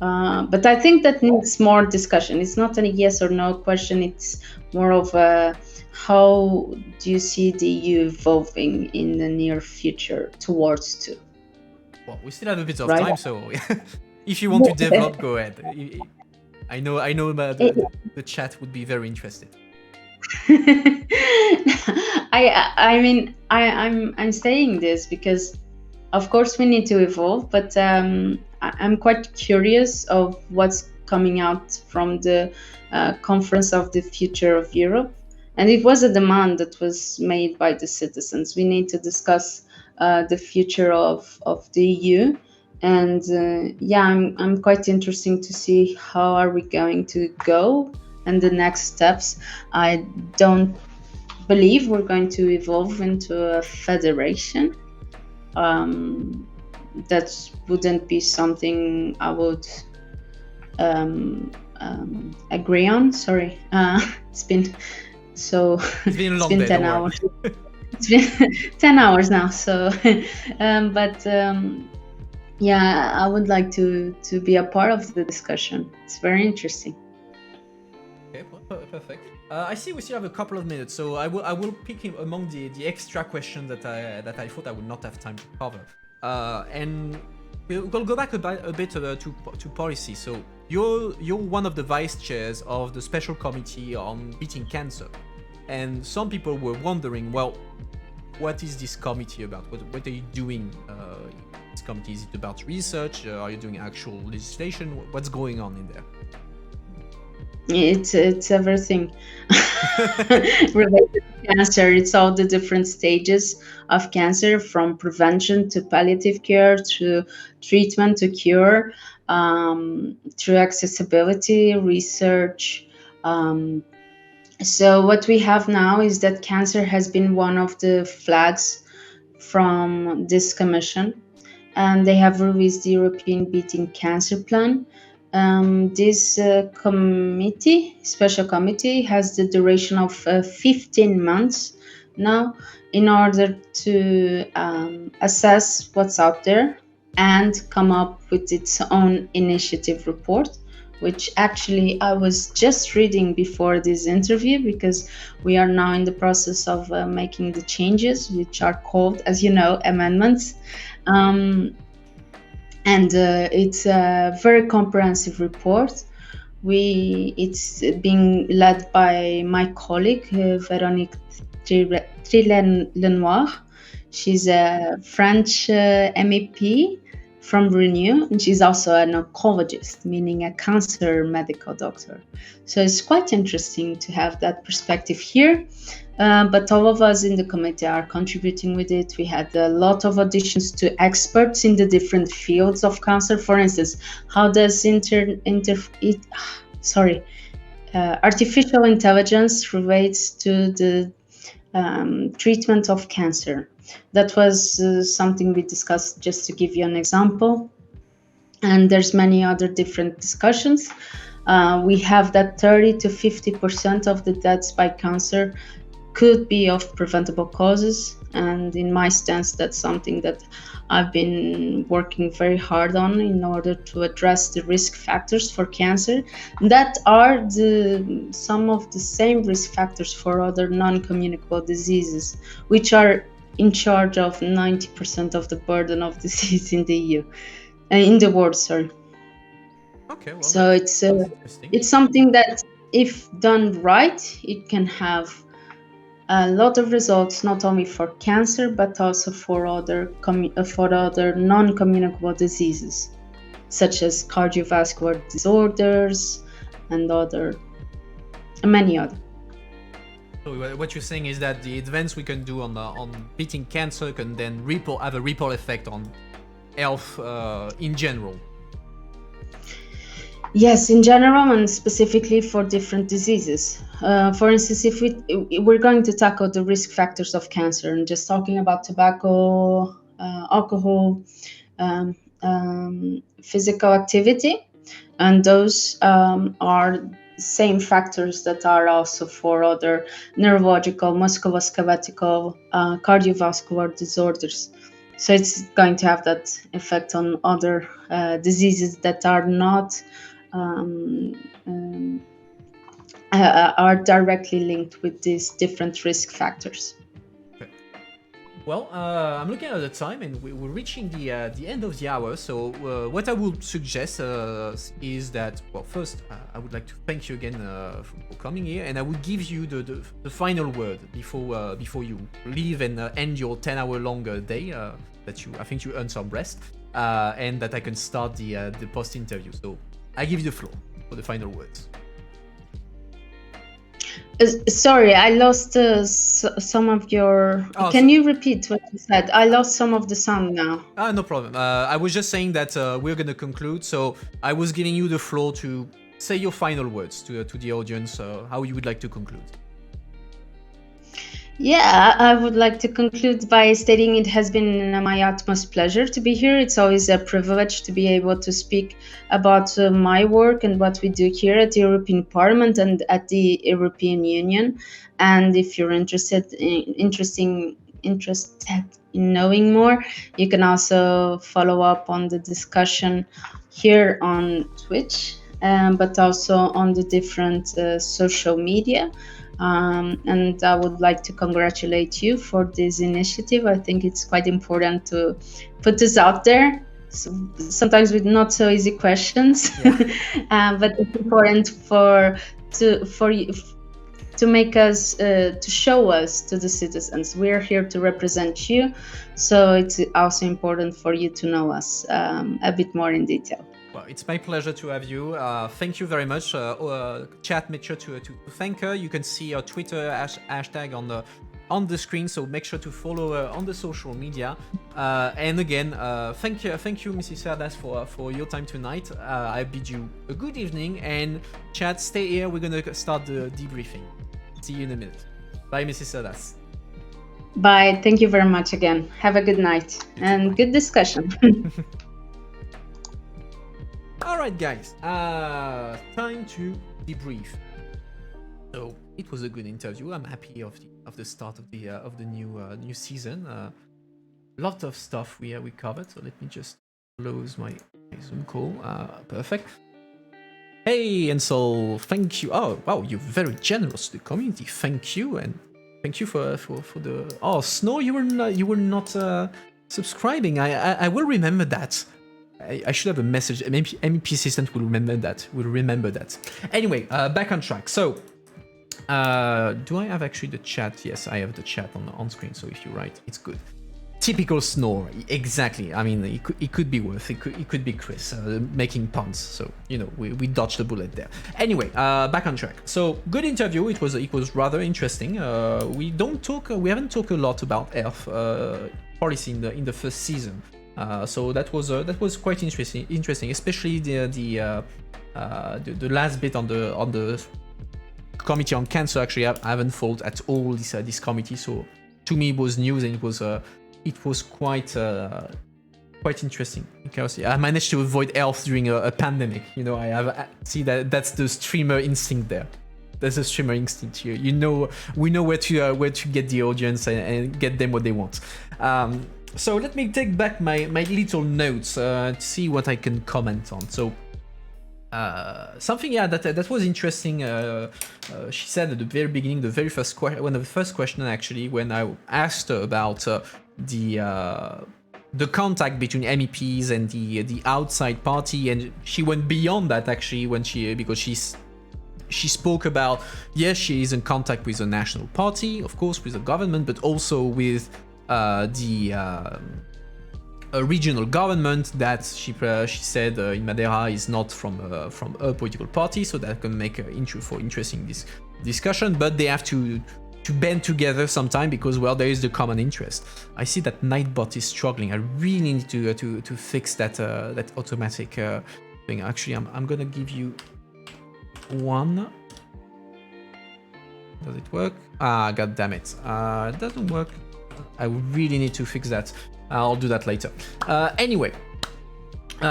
But I think that needs more discussion. It's not a yes or no question. It's more of a how do you see the EU evolving in the near future towards two? Well, we still have a bit of Right. time, so if you want to develop, go ahead. I know that the chat would be very interested. I'm saying this because of course we need to evolve, but I'm quite curious of what's coming out from the conference of the future of Europe, and it was a demand that was made by the citizens. We need to discuss the future of the EU, and I'm quite interested to see how are we going to go and the next steps. I don't believe we're going to evolve into a federation. That wouldn't be something I would agree on. Sorry, it's been so. It's been a long it's been day, 10 don't worry. hours. It's been 10 hours now. So, yeah, I would like to be a part of the discussion. It's very interesting. Okay, perfect. I see we still have a couple of minutes, so I will pick him among the extra questions that I thought I would not have time to cover. And we'll go back a bit to policy. So you're one of the vice chairs of the special committee on beating cancer, and some people were wondering, well, what is this committee about? What are you doing? This committee, is it about research? Are you doing actual legislation? What's going on in there? It's everything related to cancer. It's all the different stages of cancer, from prevention to palliative care to treatment to cure, through accessibility, research. So what we have now is that cancer has been one of the flags from this commission, and they have released the European Beating Cancer Plan. This special committee, has the duration of 15 months now in order to assess what's out there and come up with its own initiative report, which actually I was just reading before this interview, because we are now in the process of making the changes, which are called, as you know, amendments. And it's a very comprehensive report. It's being led by my colleague, Véronique Trillet-Lenoir. She's a French MEP from Renew, and she's also an oncologist, meaning a cancer medical doctor. So it's quite interesting to have that perspective here. But all of us in the committee are contributing with it. We had a lot of auditions to experts in the different fields of cancer. For instance, how does artificial intelligence relates to the treatment of cancer? That was something we discussed, just to give you an example. And there's many other different discussions. We have that 30 to 50% of the deaths by cancer could be of preventable causes, and in my stance, that's something that I've been working very hard on in order to address the risk factors for cancer that are some of the same risk factors for other non-communicable diseases, which are in charge of 90% of the burden of disease in the EU, in the world. Sorry. Okay. Well, so it's something that, if done right, it can have a lot of results, not only for cancer but also for other non-communicable diseases, such as cardiovascular disorders and many other. So what you're saying is that the advance we can do on beating cancer can then have a ripple effect on health in general. Yes, in general, and specifically for different diseases. For instance, if we're going to tackle the risk factors of cancer, and just talking about tobacco, alcohol, physical activity, And those are same factors that are also for other neurological, musculoskeletal, cardiovascular disorders. So it's going to have that effect on other diseases that are not are directly linked with these different risk factors. Well, I'm looking at the time, and we're reaching the end of the hour. So, what I would suggest is that, well, first, I would like to thank you again for coming here, and I would give you the final word before you leave and end your 10-hour long day. That I think you earned some rest, and that I can start the post interview. So, I give you the floor for the final words. Sorry, I lost some of your... Can you repeat what you said? I lost some of the sound now. No problem. I was just saying that we're going to conclude, so I was giving you the floor to say your final words to the audience, how you would like to conclude. Yeah, I would like to conclude by stating it has been my utmost pleasure to be here. It's always a privilege to be able to speak about my work and what we do here at the European Parliament and at the European Union. And if you're interested in knowing more, you can also follow up on the discussion here on Twitch, but also on the different social media. And I would like to congratulate you for this initiative. I think it's quite important to put this out there, sometimes with not so easy questions, yeah. But it's important to make us, to show us to the citizens. We're here to represent you, so it's also important for you to know us a bit more in detail. Well, it's my pleasure to have you. Thank you very much. Chat, make sure to thank her. You can see her Twitter hashtag on the screen, so make sure to follow her on the social media. And again, thank you, Mrs. Cerdas, for your time tonight. I bid you a good evening, and chat, stay here. We're gonna start the debriefing. See you in a minute. Bye, Mrs. Cerdas. Bye. Thank you very much again. Have a good night and good discussion. Alright guys, time to debrief. So it was a good interview. I'm happy of the start of the new season. Lot of stuff we covered. So let me just close my Zoom call. Perfect. Hey, and so thank you. Oh wow, you're very generous to the community. Thank you, and thank you for the. Oh, Snow, you were not subscribing. I will remember that. I should have a message. Maybe Mepassistant will remember that. Anyway, back on track. So, do I have actually the chat? Yes, I have the chat on screen. So if you write, it's good. Typical Snore. Exactly. I mean, it could be worth. It could be Chris making puns. So we dodged the bullet there. Anyway, back on track. So good interview. It was rather interesting. We haven't talked a lot about health policy in the first season. So that was quite interesting, especially the last bit on the committee on cancer. Actually, I haven't followed at all this committee, so to me it was news, and it was quite interesting. Because I managed to avoid health during a pandemic. See that's the streamer instinct there. There's a streamer instinct here. We know where to get the audience and get them what they want. So let me take back my little notes to see what I can comment on. So something that was interesting. She said at the very beginning, one of the first questions actually, when I asked her about the contact between MEPs and the outside party, and she went beyond that actually because she spoke about, yes, she is in contact with the national party, of course, with the government, but also with the regional government that she said in Madeira is not from a political party, so that can make for interesting discussion. But they have to band together sometime because, well, there is the common interest. I see that Nightbot is struggling. I really need to fix that automatic thing. Actually, I'm gonna give you one. Does it work? God damn it! It doesn't work. I really need to fix that. I'll do that later. Anyway,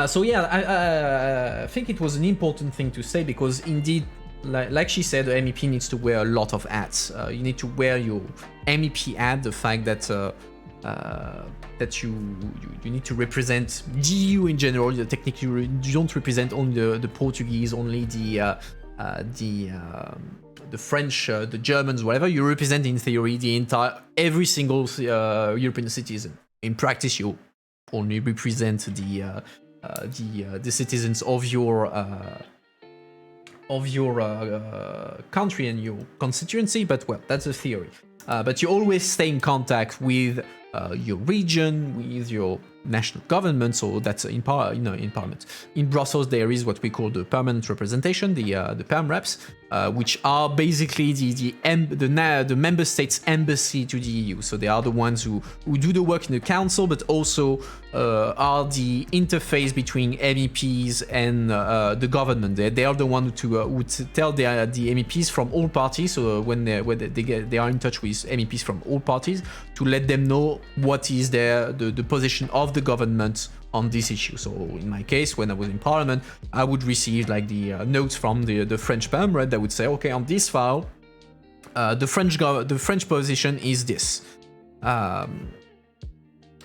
So yeah, I think it was an important thing to say because indeed, like she said, the MEP needs to wear a lot of hats. You need to wear your MEP hat, the fact that that you need to represent the EU in general. Technically, you don't represent only the Portuguese, only the French, the Germans, whatever. You represent in theory every single European citizen. In practice, you only represent the citizens of your country and your constituency, but well, that's a theory. But you always stay in contact with your region, with your national government, so that's in Parliament. In Brussels, there is what we call the permanent representation, the PERM reps, which are basically the member states' embassy to the EU. So they are the ones who do the work in the council, but also are the interface between MEPs and the government. They are the ones who would tell the MEPs from all parties. So when they are in touch with MEPs from all parties to let them know what is the position of the government on this issue. So in my case, when I was in Parliament, I would receive like the notes from the French PERM rep that would say, okay, on this file, the French position is this.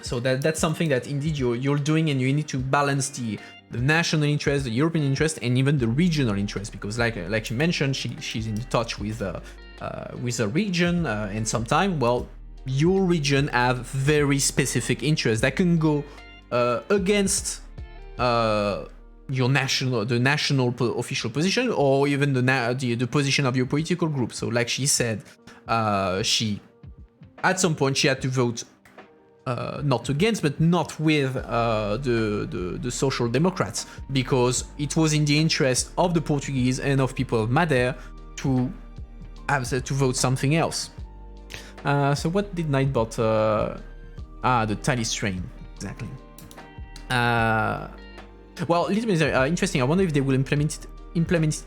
So that's something that indeed you're doing, and you need to balance the national interest, the European interest, and even the regional interest, because like you mentioned, she's in touch with a region, and sometimes, well, your region have very specific interests that can go against your national official position, or even the position of your political group. So like she said, she at some point she had to vote not against, but not with the Social Democrats, because it was in the interest of the Portuguese and of people of Madeira to vote something else. So what did Nightbot? The Thalys train, exactly. Well, a little bit interesting. I wonder if they will implement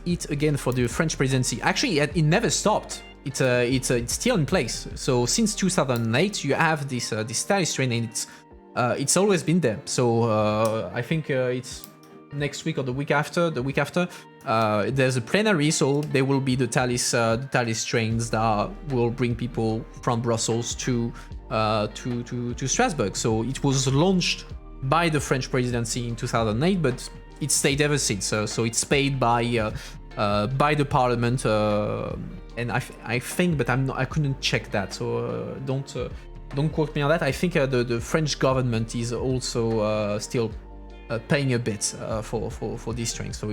it again for the French presidency. Actually, it never stopped. It's still in place. So since 2008, you have this Thalys train, and it's always been there. So I think it's next week or the week after. There's a plenary, so there will be the Thalys trains that will bring people from Brussels to Strasbourg. So it was launched by the French presidency in 2008, but it stayed ever since. So it's paid by the Parliament, and I think, but I couldn't check that. So don't quote me on that. I think the French government is also still paying a bit for these trains. So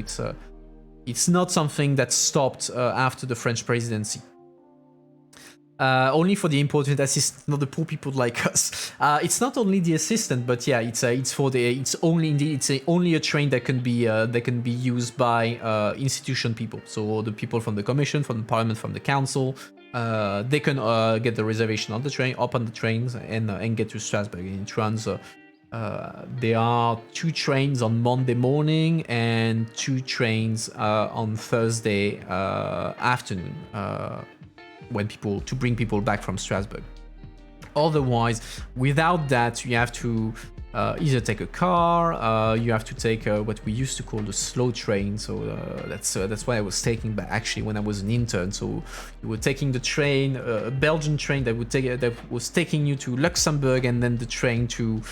it's not something that stopped after the French presidency. Only for the important assistant, not the poor people like us. It's not only the assistant, but yeah, it's only a train that can be used by institution people. So the people from the Commission, from the Parliament, from the Council, they can get the reservation on the train, up on the trains, and get to Strasbourg. And it runs. There are 2 trains on Monday morning and 2 trains on Thursday afternoon. To bring people back from Strasbourg. Otherwise, without that, you have to either take a car, you have to take what we used to call the slow train. So that's why I was taking back actually when I was an intern. So you were taking the train, a Belgian train that was taking you to Luxembourg, and then the train to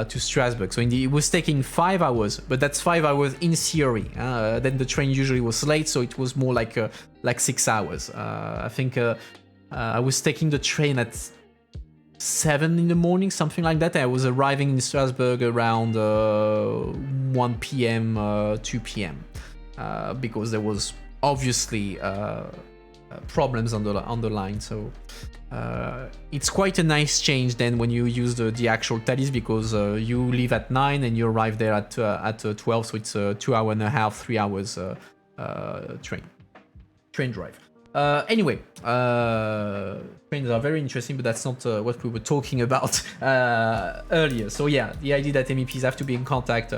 Strasbourg. So indeed, it was taking 5 hours, but that's 5 hours in theory. Then the train usually was late, so it was more like 6 hours. I think I was taking the train at 7 in the morning, something like that. I was arriving in Strasbourg around 1 p.m., 2 p.m. Because there was obviously problems on the line. So it's quite a nice change then when you use the actual Thalys, because you leave at 9 and you arrive there at 12. So it's a 2 hour and a half, 3 hours train drive. Anyway, trains are very interesting, but that's not what we were talking about earlier. So yeah, the idea that MEPs have to be in contact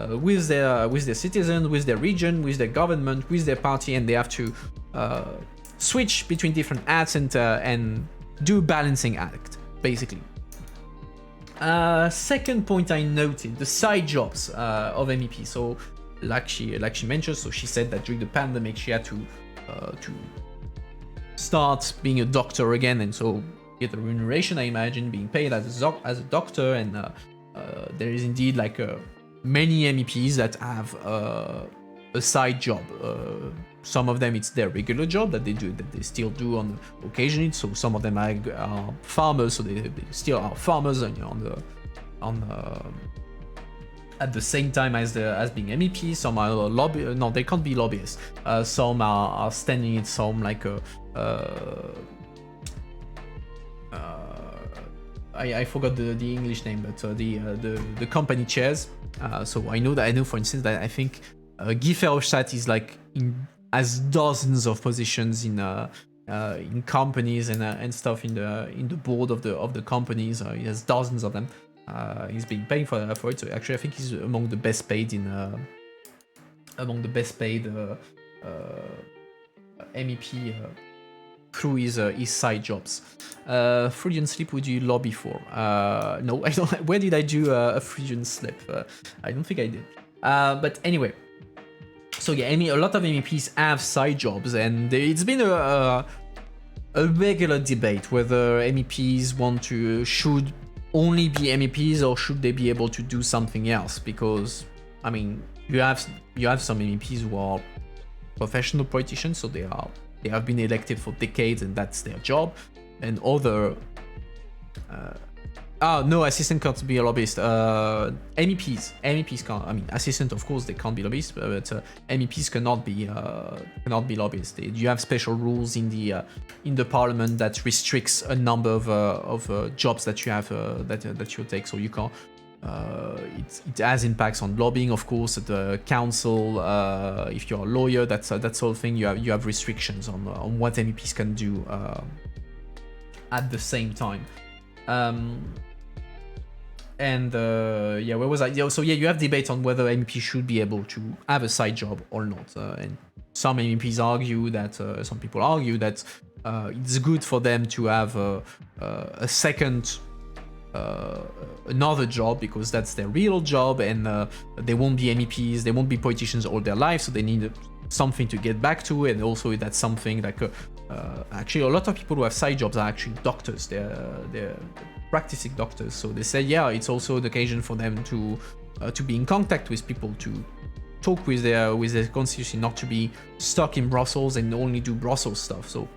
with their citizens, with their region, with their government, with their party, and they have to switch between different ads and do a balancing act, basically. Second point I noted, the side jobs of MEP. So like she mentioned, so she said that during the pandemic she had to start being a doctor again, and so get a remuneration, I imagine, being paid as a doctor, and there is indeed like many MEPs that have a side job. Some of them it's their regular job that they still do on occasionally. So some of them are farmers, so they still are farmers at the same time as being MEP. Some are no, they can't be lobbyists. Some are standing in some like I forgot the English name, but the company chairs. So I know for instance that I think Guy Verhofstadt is like has dozens of positions in companies and stuff in the board of the companies. He has dozens of them. He's being paid for it. So actually, I think he's among the best paid MEP through his side jobs. Freudian slip, would you lobby for? No, I don't. Where did I do a Freudian slip? I don't think I did. But anyway. So yeah, a lot of MEPs have side jobs, and it's been a regular debate whether MEPs should only be MEPs or should they be able to do something else. Because I mean, you have some MEPs who are professional politicians, so they have been elected for decades and that's their job, and other no, assistant can't be a lobbyist. MEPs can't. I mean, assistant, of course, they can't be lobbyists, but MEPs cannot be lobbyists. You have special rules in the parliament that restricts a number of jobs that you have that you take. So you can't. It has impacts on lobbying, of course, at the council. If you're a lawyer, that sort of thing. You have restrictions on what MEPs can do at the same time. Yeah, where was I? Yeah, so yeah, you have debate on whether MEPs should be able to have a side job or not. And some MEPs argue that, some people argue that it's good for them to have a second, another job, because that's their real job, and they won't be MEPs, they won't be politicians all their life, so they need something to get back to. And also that's something like actually a lot of people who have side jobs are actually doctors. They're practicing doctors, so they say yeah, it's also an occasion for them to be in contact with people, to talk with their constituency, not to be stuck in Brussels and only do Brussels stuff. So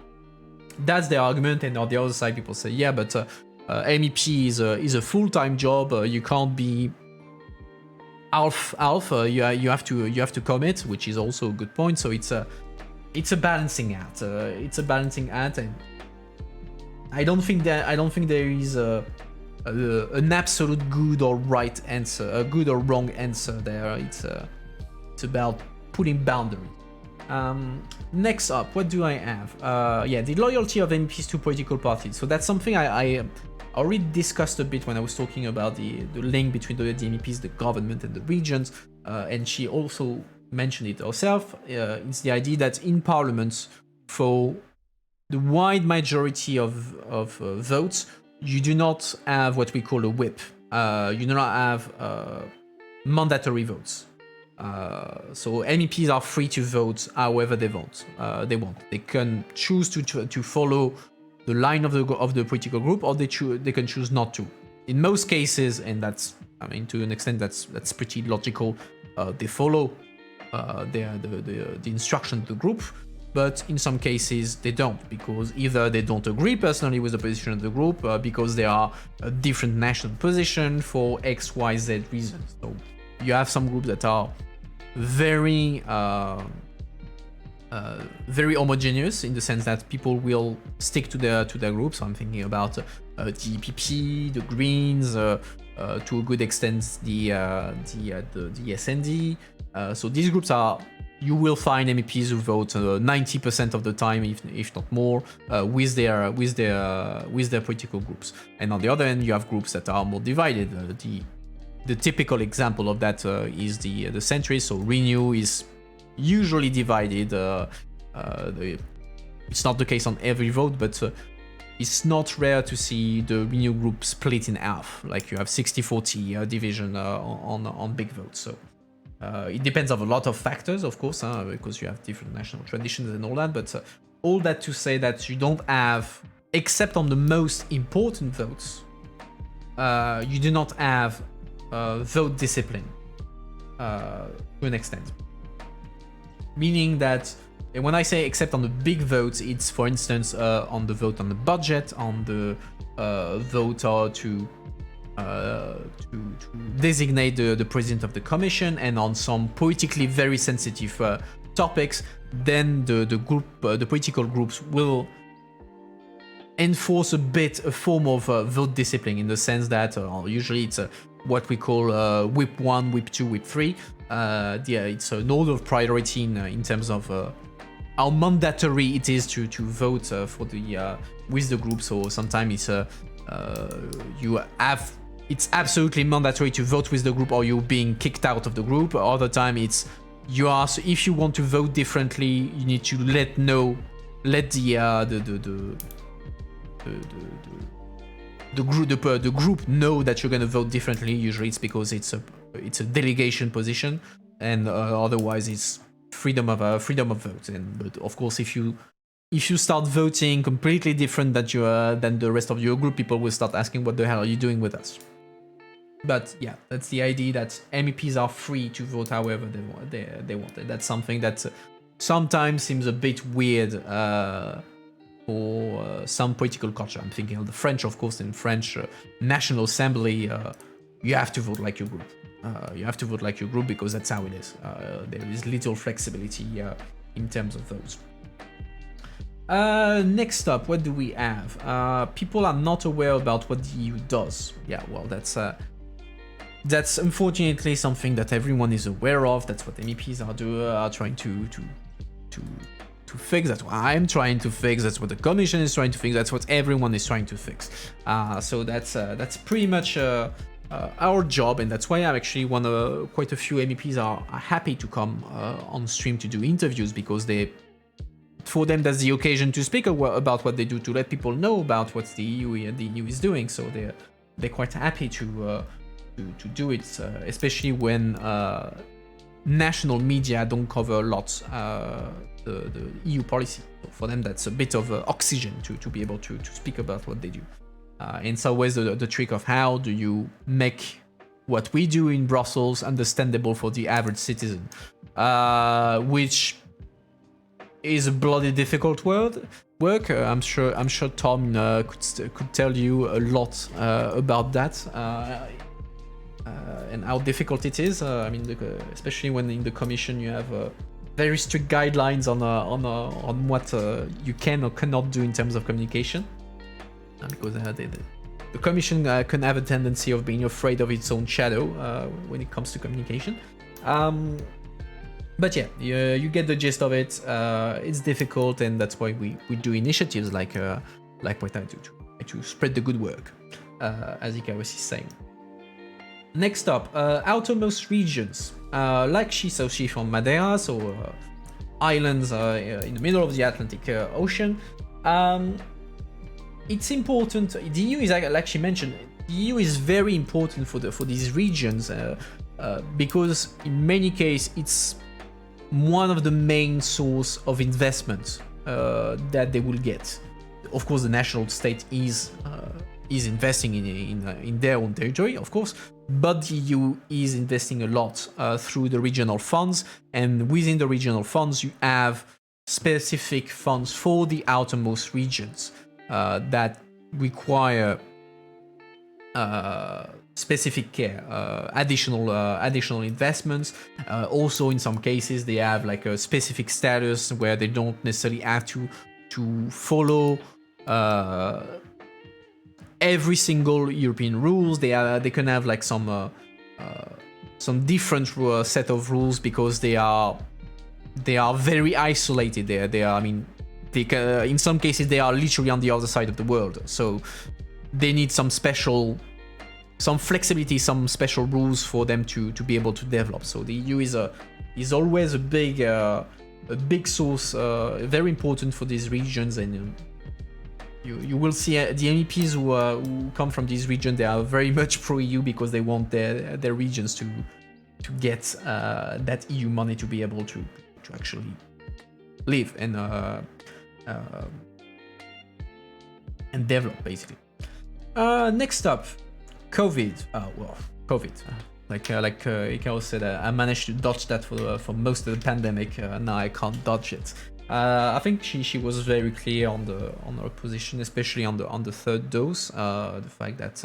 that's their argument. And on the other side, people say yeah, but MEP is a full-time job. You can't be half. You have to commit, which is also a good point. So it's a balancing act. And I don't think there is an absolute good or right answer, a good or wrong answer there. It's about putting boundaries. Next up, what do I have? Yeah, the loyalty of MEPs to political parties. So that's something I already discussed a bit when I was talking about the link between the MEPs, the government, and the regions. And she also mentioned it herself. It's the idea that in parliaments, for the wide majority of votes, you do not have what we call a whip. You do not have mandatory votes. So MEPs are free to vote however they want. They can choose to follow the line of the political group, or they can choose not to. In most cases, and that's, I mean, to an extent, that's pretty logical. They follow the instruction of the group. But in some cases they don't, because either they don't agree personally with the position of the group, because they are a different national position for X, Y, Z reasons. So you have some groups that are very homogeneous, in the sense that people will stick to their group. So I'm thinking about the EPP, the Greens, to a good extent the S&D. So these groups are. You will find MEPs who vote 90% of the time, if not more, with their political groups. And on the other end, you have groups that are more divided. The typical example of that is the centrists. So Renew is usually divided. It's not the case on every vote, but it's not rare to see the Renew group split in half, like you have 60-40 division on big votes. So it depends on a lot of factors, of course, because you have different national traditions and all that, but all that to say that you don't have, except on the most important votes, you do not have vote discipline to an extent. Meaning that, when I say except on the big votes, it's for instance on the vote on the budget, on the vote to designate the president of the commission, and on some politically very sensitive topics, then the political groups will enforce a form of vote discipline, in the sense that usually it's what we call whip 1, whip 2, whip 3. It's an order of priority in terms of how mandatory it is to vote for the with the group. So sometimes it's it's absolutely mandatory to vote with the group, or you're being kicked out of the group. Other time it's if you want to vote differently, you need to let the group know that you're going to vote differently. Usually it's because it's a delegation position, and otherwise it's freedom of vote. But of course, if you start voting completely different than the rest of your group, people will start asking, what the hell are you doing with us? But yeah, that's the idea, that MEPs are free to vote however they want. And that's something that sometimes seems a bit weird for some political culture. I'm thinking of the French, of course. In French National Assembly, you have to vote like your group. You have to vote like your group because that's how it is. There is little flexibility in terms of votes. Next up, what do we have? People are not aware about what the EU does. Yeah, well, that's unfortunately something that everyone is aware of. That's what MEPs are trying to fix. That's what I'm trying to fix. That's what the Commission is trying to fix. That's what everyone is trying to fix. So that's pretty much our job, and that's why I'm actually quite a few MEPs are happy to come on stream to do interviews, because for them that's the occasion to speak about what they do, to let people know about what the EU is doing. So they're quite happy to do it, especially when national media don't cover a lot the EU policy. So for them, that's a bit of oxygen to be able to speak about what they do. And it's always the trick of how do you make what we do in Brussels understandable for the average citizen, which is a bloody difficult work. I'm sure Tom could tell you a lot about that. And how difficult it is. I mean, especially when in the Commission you have very strict guidelines on what you can or cannot do in terms of communication, because the Commission can have a tendency of being afraid of its own shadow when it comes to communication. But yeah, you get the gist of it. It's difficult, and that's why we do initiatives like what I do to spread the good work, as Ikaros is saying. Next up, outermost regions, like she's from Madeira, so islands in the middle of the Atlantic Ocean. It's important. The EU is, like she mentioned, the EU is very important for these regions because in many cases it's one of the main source of investment that they will get. Of course, the national state is investing in their own territory, of course, but the EU is investing a lot through the regional funds, and within the regional funds you have specific funds for the outermost regions that require specific care, additional investments. Also, in some cases, they have like a specific status where they don't necessarily have to follow every single European rules. They can have like some different set of rules because they are very isolated. They are. I mean, in some cases they are literally on the other side of the world. So they need some flexibility, some special rules for them to be able to develop. So the EU is always a big source, very important for these regions, and you will see the MEPs who come from this region. They are very much pro EU because they want their regions to get that EU money to be able to actually live and develop, basically. Next up, COVID. COVID. Like Ikaros said, I managed to dodge that for most of the pandemic. Now I can't dodge it. I think she was very clear on her position, especially on the third dose. The fact that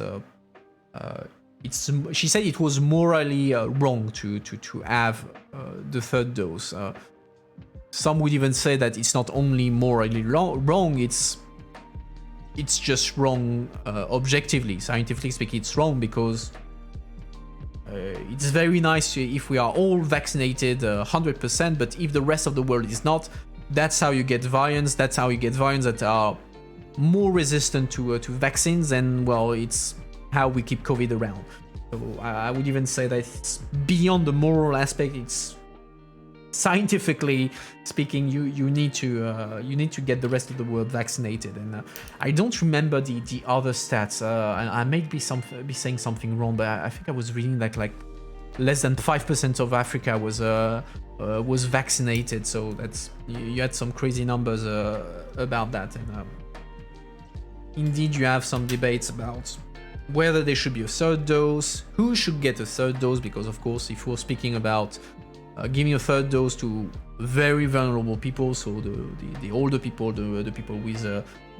she said it was morally wrong to have the third dose. Some would even say that it's not only morally wrong, it's just wrong objectively. Scientifically speaking, it's wrong because it's very nice if we are all vaccinated 100%, but if the rest of the world is not, that's how you get variants. That's how you get variants that are more resistant to vaccines, and well, it's how we keep COVID around. So I would even say that it's beyond the moral aspect. It's scientifically speaking, you need to get the rest of the world vaccinated. And I don't remember the other stats. I may be saying something wrong, but I think I was reading that like less than 5% of Africa was vaccinated. So that's you had some crazy numbers about that. And indeed, you have some debates about whether there should be a third dose, who should get a third dose, because of course, if we're speaking about giving a third dose to very vulnerable people, so the older people, the people with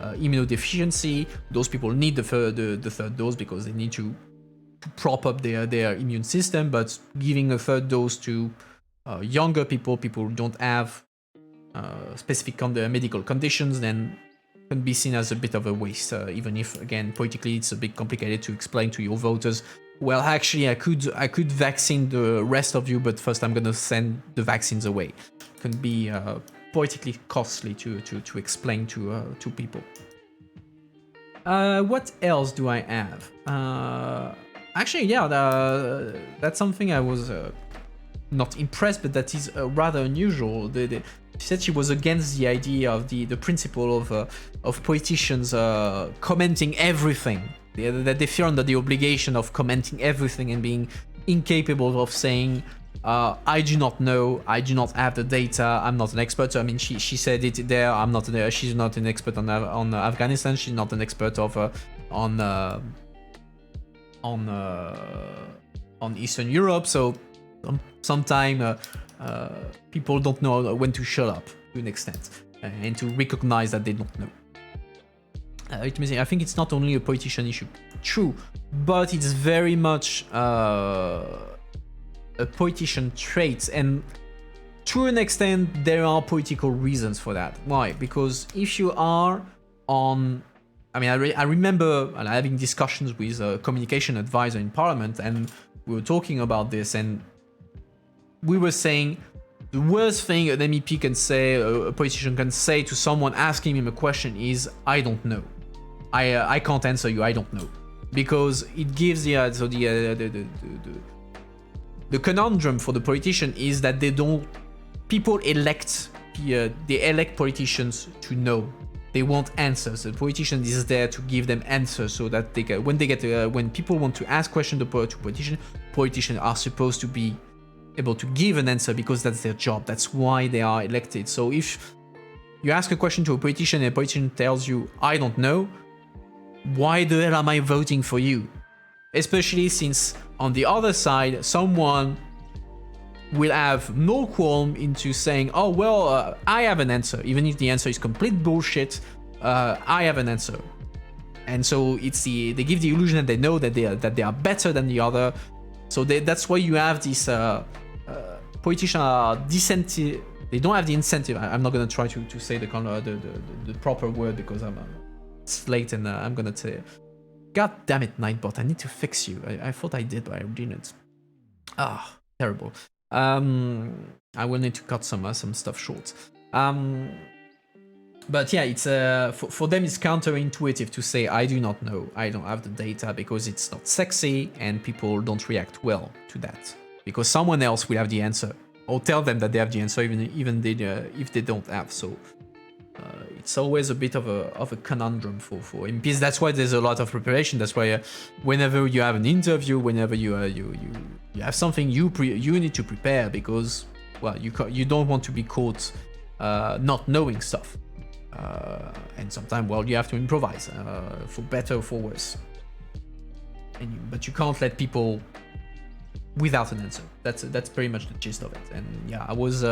immunodeficiency, those people need the third dose because they need to prop up their immune system. But giving a third dose to younger people who don't have specific medical conditions, then can be seen as a bit of a waste, even if, again, politically it's a bit complicated to explain to your voters, well, actually, I could vaccine the rest of you, but first I'm gonna send the vaccines away. It can be politically costly to explain to people. What else do I have? Actually, yeah, that's something I was not impressed, but that is rather unusual. She said she was against the idea of the principle of politicians commenting everything. That they feel under the obligation of commenting everything and being incapable of saying, I do not know, I do not have the data, I'm not an expert. I mean, she said it there. She's not an expert on Afghanistan. She's not an expert on Eastern Europe. So sometimes people don't know when to shut up to an extent and to recognize that they don't know. I think it's not only a politician issue, true, but it's very much a politician trait, and to an extent there are political reasons for that. Why? Because if you are on, I remember having discussions with a communication advisor in Parliament, and we were talking about this, and we were saying the worst thing an MEP can say, a politician can say to someone asking him a question is, I don't know. I can't answer you, I don't know. Because it gives the conundrum for the politician is that people elect politicians to know. They want answers. The politician is there to give them answers so that when people want to ask questions to politicians are supposed to be able to give an answer because that's their job. That's why they are elected. So if you ask a question to a politician and a politician tells you, I don't know, why the hell am I voting for you? Especially since on the other side, someone will have no qualm into saying, oh, well, I have an answer. Even if the answer is complete bullshit, I have an answer. And so they give the illusion that they know that they are better than the other. So that's why you have these politicians are disincentive. They don't have the incentive. I'm not going to try to say the proper word because it's late and I'm going to say, God damn it, Nightbot, I need to fix you. I thought I did, but I didn't. Terrible. I will need to cut some stuff short. But yeah, it's for them it's counterintuitive to say I do not know, I don't have the data, because it's not sexy and people don't react well to that. Because someone else will have the answer, or tell them that they have the answer even if they don't have. So it's always a bit of a conundrum for MPs. That's why there's a lot of preparation. That's why whenever you have an interview, whenever you have something, you need to prepare, because, well, you don't want to be caught not knowing stuff, and sometimes, well, you have to improvise, for better or for worse. But you can't let people without an answer. That's pretty much the gist of it. And yeah, I was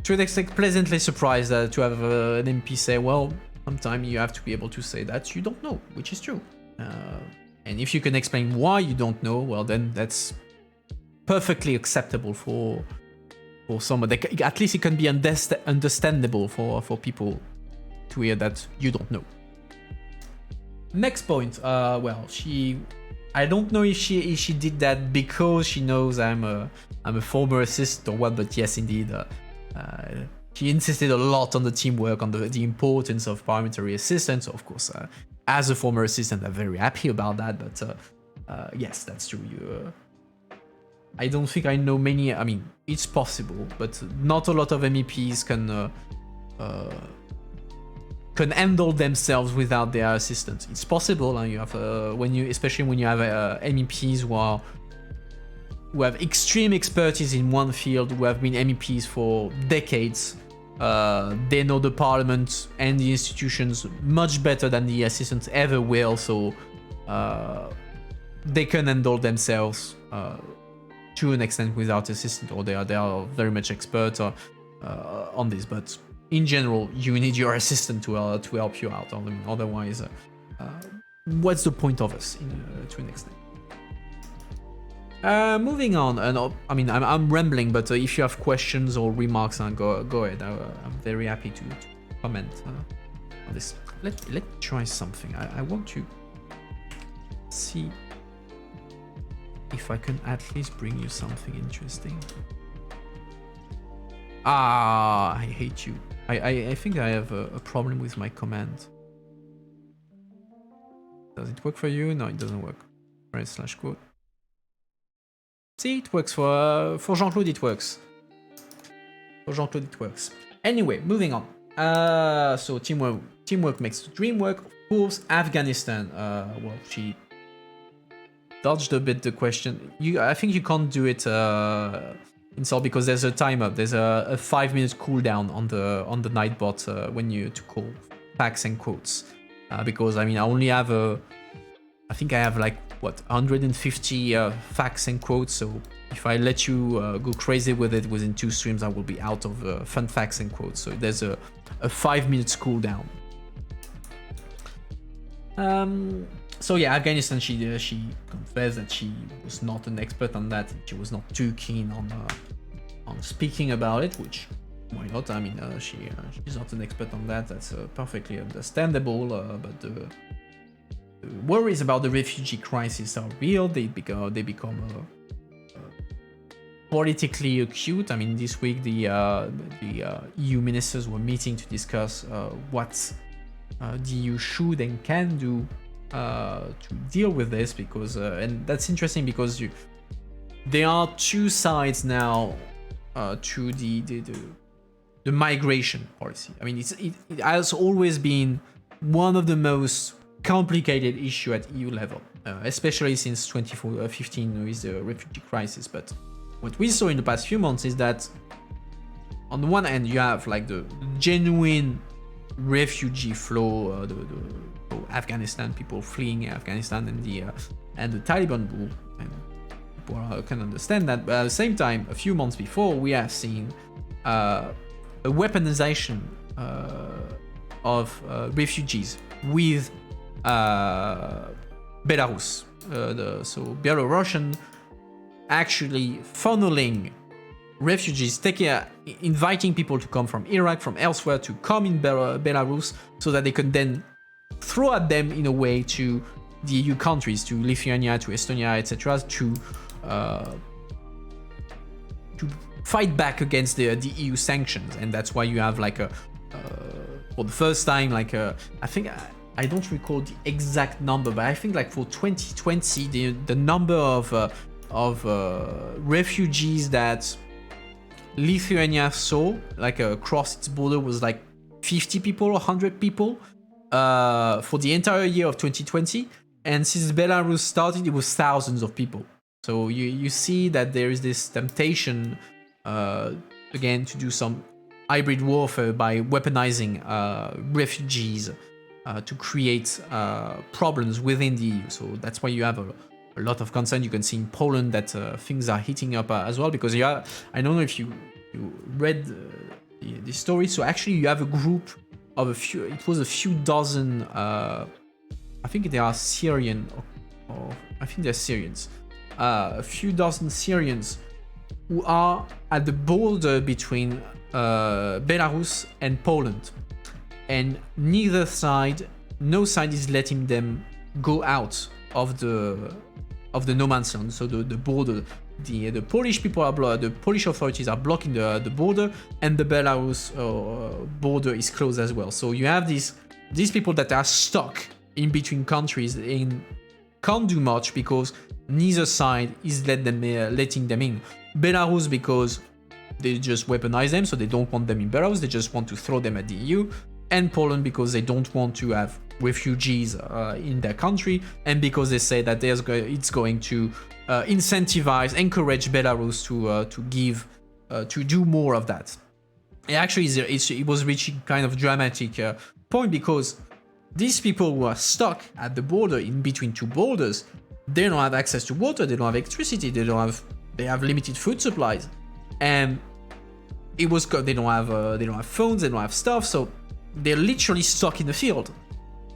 to an extent pleasantly surprised to have an MP say, well, sometimes you have to be able to say that you don't know, which is true. And if you can explain why you don't know, well, then that's perfectly acceptable for someone. At least it can be understandable for people to hear that you don't know. Next point, well, I don't know if she did that because she knows I'm a former assistant or what, but yes, indeed, she insisted a lot on the teamwork, on the importance of parliamentary assistance. So of course, as a former assistant, I'm very happy about that. But yes, that's true. I don't think I know many. I mean, it's possible, but not a lot of MEPs can handle themselves without their assistants. It's possible, and you have especially when you have MEPs who have extreme expertise in one field, who have been MEPs for decades. They know the parliament and the institutions much better than the assistants ever will, so they can handle themselves to an extent without assistant, or they are very much expert on this. But in general, you need your assistant to help you out. Otherwise, what's the point of us to an extent? Moving on, and I mean, I'm rambling, but if you have questions or remarks, go ahead. I'm very happy to comment on this. Let me try something. I want to see if I can at least bring you something interesting. I hate you. I think I have a problem with my command. Does it work for you? No, it doesn't work. /quote. See, it works for Jean-Claude. It works. For Jean-Claude, it works. Anyway, moving on. So teamwork makes the dream work. Of course, Afghanistan. Well, she dodged a bit the question. I think you can't do it in Sol because there's a timer. There's a 5-minute cooldown on the Nightbot when you to call facts and quotes. Because I mean, I only have I think I have like what 150 facts and quotes. So if I let you go crazy with it within 2 streams, I will be out of fun facts and quotes. So there's a 5-minute cooldown. So yeah, Afghanistan. She confessed that she was not an expert on that. She was not too keen on speaking about it, which why not? I mean, she's not an expert on that. That's perfectly understandable. But the worries about the refugee crisis are real. They become politically acute. I mean, this week the EU ministers were meeting to discuss what the EU should and can do to deal with this, because and that's interesting because there are 2 sides now to the migration policy. I mean, it has always been one of the most complicated issue at EU level, especially since 2015 with the refugee crisis. But what we saw in the past few months is that on the one hand you have like the genuine refugee flow, the Afghanistan, people fleeing Afghanistan, and the Taliban rule, and people can understand that. But at the same time, a few months before, we have seen a weaponization of refugees with Belarus. So Belarusian actually funneling refugees, inviting people to come from Iraq, from elsewhere, to come in Belarus, so that they can then throw at them in a way to the EU countries, to Lithuania, to Estonia, etc., to fight back against the EU sanctions. And that's why you have like for the first time, like I think I don't recall the exact number, but I think like for 2020, the number of refugees that Lithuania saw like across its border was like 50 people or 100 people for the entire year of 2020. And since Belarus started, it was thousands of people. So you see that there is this temptation, again, to do some hybrid warfare by weaponizing refugees to create problems within the EU. So that's why you have a lot of concern. You can see in Poland that things are heating up as well, because I don't know if you read the story. So actually you have a group of it was a few dozen, I think they are Syrian, or I think they're Syrians, a few dozen Syrians who are at the border between Belarus and Poland, and no side is letting them go out of the no man's land. So the border, the Polish people the Polish authorities are blocking the border, and the Belarus border is closed as well. So you have these people that are stuck in between countries and can't do much because neither side is letting them in. Belarus because they just weaponize them, so they don't want them in Belarus, they just want to throw them at the EU. And Poland because they don't want to have refugees in their country, and because they say that it's going to encourage Belarus to do more of that. And actually, it was reaching kind of dramatic point, because these people who are stuck at the border in between two borders, they don't have access to water, they don't have electricity, they have limited food supplies, and they don't have phones, they don't have stuff, so they're literally stuck in the field.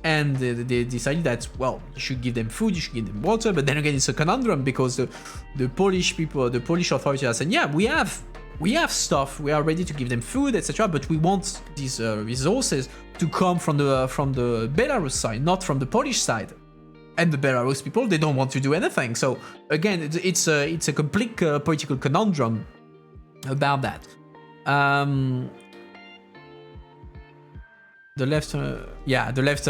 And they decided that, well, you should give them food, you should give them water, but then again, it's a conundrum, because the Polish people, the Polish authorities are saying, yeah, we have stuff, we are ready to give them food, etc., but we want these resources to come from the Belarus side, not from the Polish side. And the Belarus people, they don't want to do anything. So again, it's a complete political conundrum about that. The left helped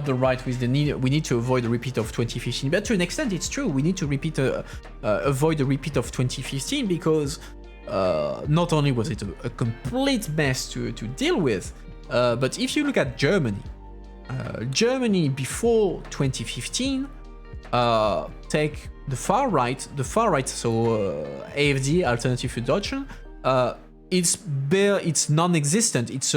the right with the need. We need to avoid a repeat of 2015, but to an extent, it's true. We need to avoid a repeat of 2015, because not only was it a complete mess to deal with, but if you look at Germany before 2015, take the far right, so AfD, Alternative für Deutschland. It's non-existent. It's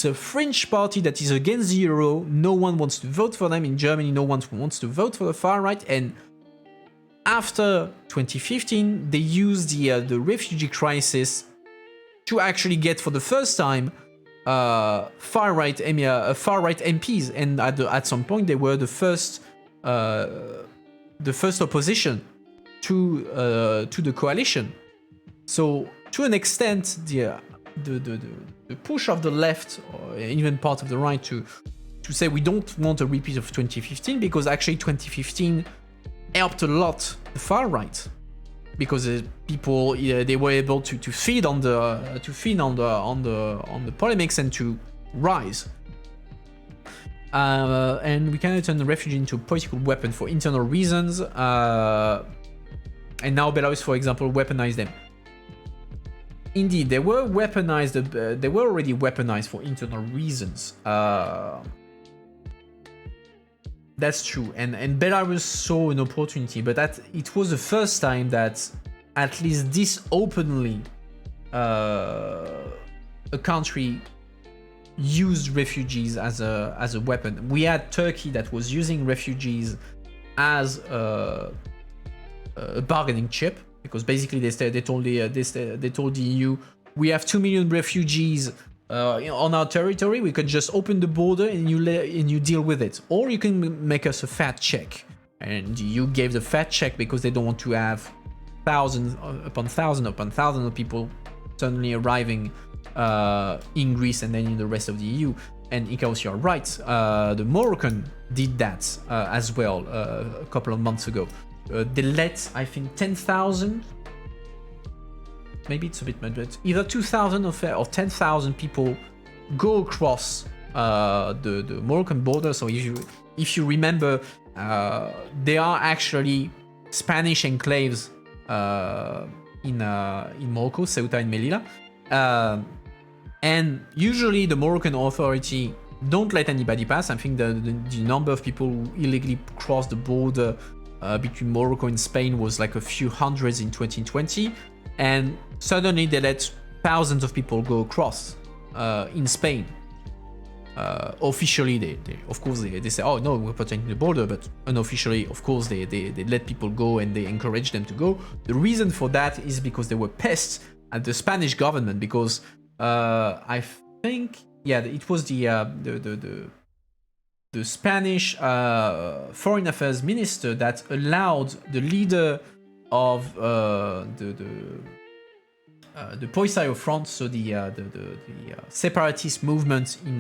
a fringe party that is against the euro. No one wants to vote for them in Germany. No one wants to vote for the far right. And after 2015, they used the refugee crisis to actually get, for the first time, far right MPs. And at some point, they were the first opposition to the coalition. So, to an extent, the push of the left, or even part of the right, to say we don't want a repeat of 2015, because actually 2015 helped a lot the far right, because people they were able to feed on the polemics and to rise. And we cannot turn the refugee into a political weapon for internal reasons. And now Belarus, for example, weaponized them. Indeed, they were weaponized. They were already weaponized for internal reasons. That's true, and Belarus saw an opportunity, but that it was the first time that, at least this openly, a country used refugees as a weapon. We had Turkey that was using refugees as a bargaining chip. Because basically they told the EU, we have 2 million refugees on our territory. We can just open the border and you deal with it, or you can make us a fat check. And you gave the fat check because they don't want to have thousands upon thousands of people suddenly arriving in Greece and then in the rest of the EU. And Ikaos, you're right. The Moroccan did that as well a couple of months ago. They let, I think, 10,000, maybe it's a bit much, but either 2,000 or 10,000 people go across the Moroccan border. So if you remember, there are actually Spanish enclaves in Morocco, Ceuta and Melilla, And usually the Moroccan authority don't let anybody pass. I think the number of people who illegally crossed the border between Morocco and Spain was like a few hundreds in 2020, and suddenly they let thousands of people go across in Spain. Officially, they of course they say, oh no, we're protecting the border, but unofficially, of course, they let people go and they encourage them to go. The reason for that is because they were pissed at the Spanish government, because I think, yeah, it was the Spanish foreign affairs minister that allowed the leader of the Polisario Front, so the separatist movement in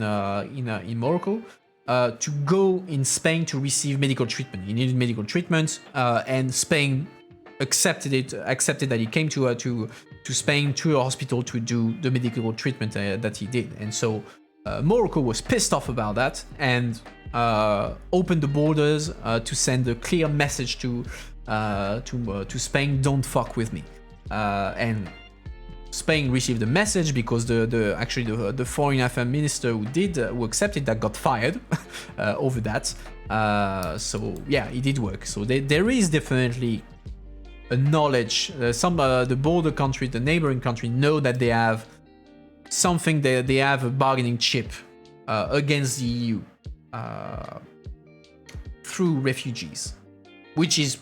Morocco, to go in Spain to receive medical treatment. He needed medical treatment, and Spain accepted that he came to Spain to a hospital to do the medical treatment that he did. And so Morocco was pissed off about that and opened the borders to send a clear message to Spain: don't fuck with me. And Spain received the message, because the foreign affairs minister who accepted that got fired over that. So yeah, it did work. So there is definitely a knowledge. The border country, the neighboring country, know that they have something. They have a bargaining chip against the EU through refugees, which is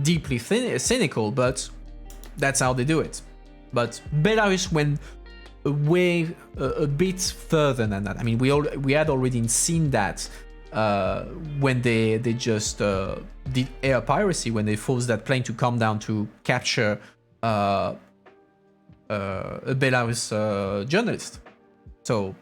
deeply cynical, but that's how they do it. But Belarus went a bit further than that. I mean, we had already seen that when they just did air piracy, when they forced that plane to come down to capture a Belarus journalist. So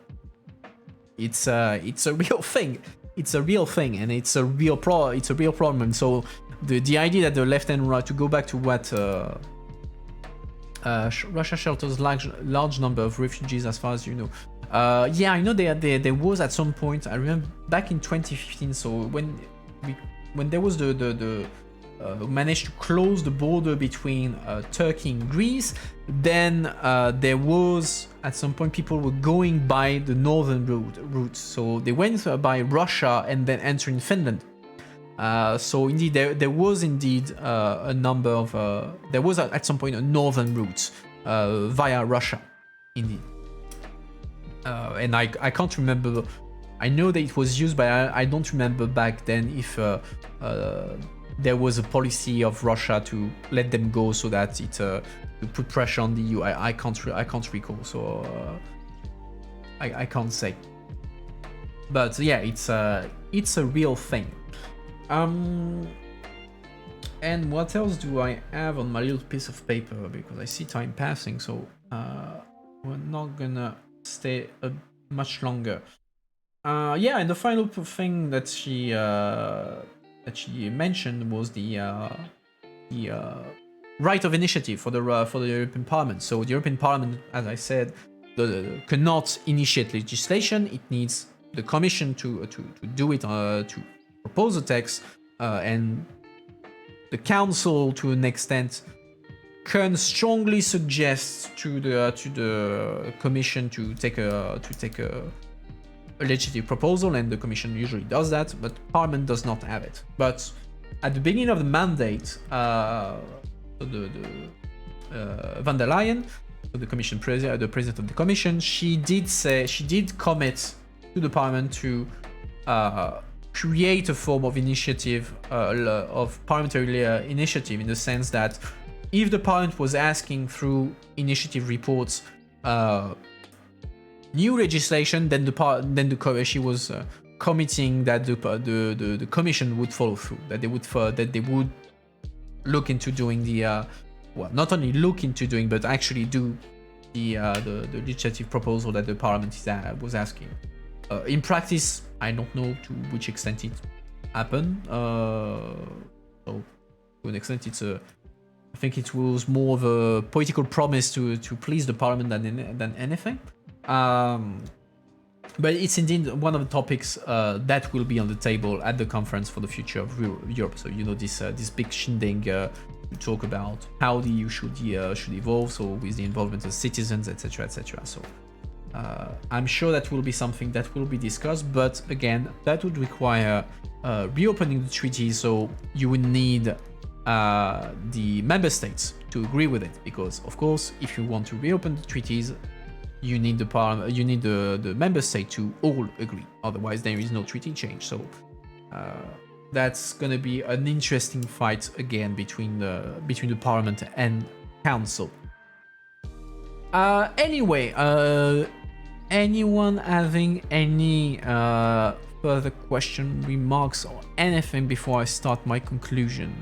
it's a real thing. It's a real thing, and it's a real problem. And so the idea that the left and right, to go back to what. Russia shelters large number of refugees, as far as you know. Yeah, I know there was at some point. I remember back in 2015. So when there was the managed to close the border between Turkey and Greece, then there was at some point people were going by the northern route. So they went by Russia and then entering Finland. So indeed, there was indeed a number of there was at some point a northern route via Russia, indeed, and I can't remember. I know that it was used, but I don't remember back then if there was a policy of Russia to let them go, so that it to put pressure on the EU. I can't recall, so I can't say. But yeah, it's a real thing. And what else do I have on my little piece of paper? Because I see time passing, so we're not gonna stay much longer. Yeah, and the final thing that she mentioned was the right of initiative for the European Parliament. So the European Parliament, as I said, cannot initiate legislation. It needs the Commission to do it, to propose a text, and the Council, to an extent, can strongly suggest to the Commission to take a legislative proposal, and the Commission usually does that, but Parliament does not have it. But at the beginning of the mandate, van der Leyen, the Commission the President of the Commission, she did commit to the Parliament to create a form of initiative, of parliamentary initiative, in the sense that if the Parliament was asking through initiative reports new legislation, then she was committing that the Commission would follow through, that they would look into doing the not only look into doing, but actually do the legislative proposal that the Parliament was asking. In practice, I don't know to which extent it happened. So to an extent, I think it was more of a political promise to please the Parliament than anything. But it's indeed one of the topics that will be on the table at the conference for the future of Europe. So this big shindig to talk about how the EU should evolve. So with the involvement of citizens, etc., etc. So I'm sure that will be something that will be discussed, but again, that would require reopening the treaty, so you would need the member states to agree with it, because of course, if you want to reopen the treaties, you need the member state to all agree. Otherwise, there is no treaty change. So that's gonna be an interesting fight again between the parliament and council. Anyway, anyone having any further question, remarks, or anything before I start my conclusion?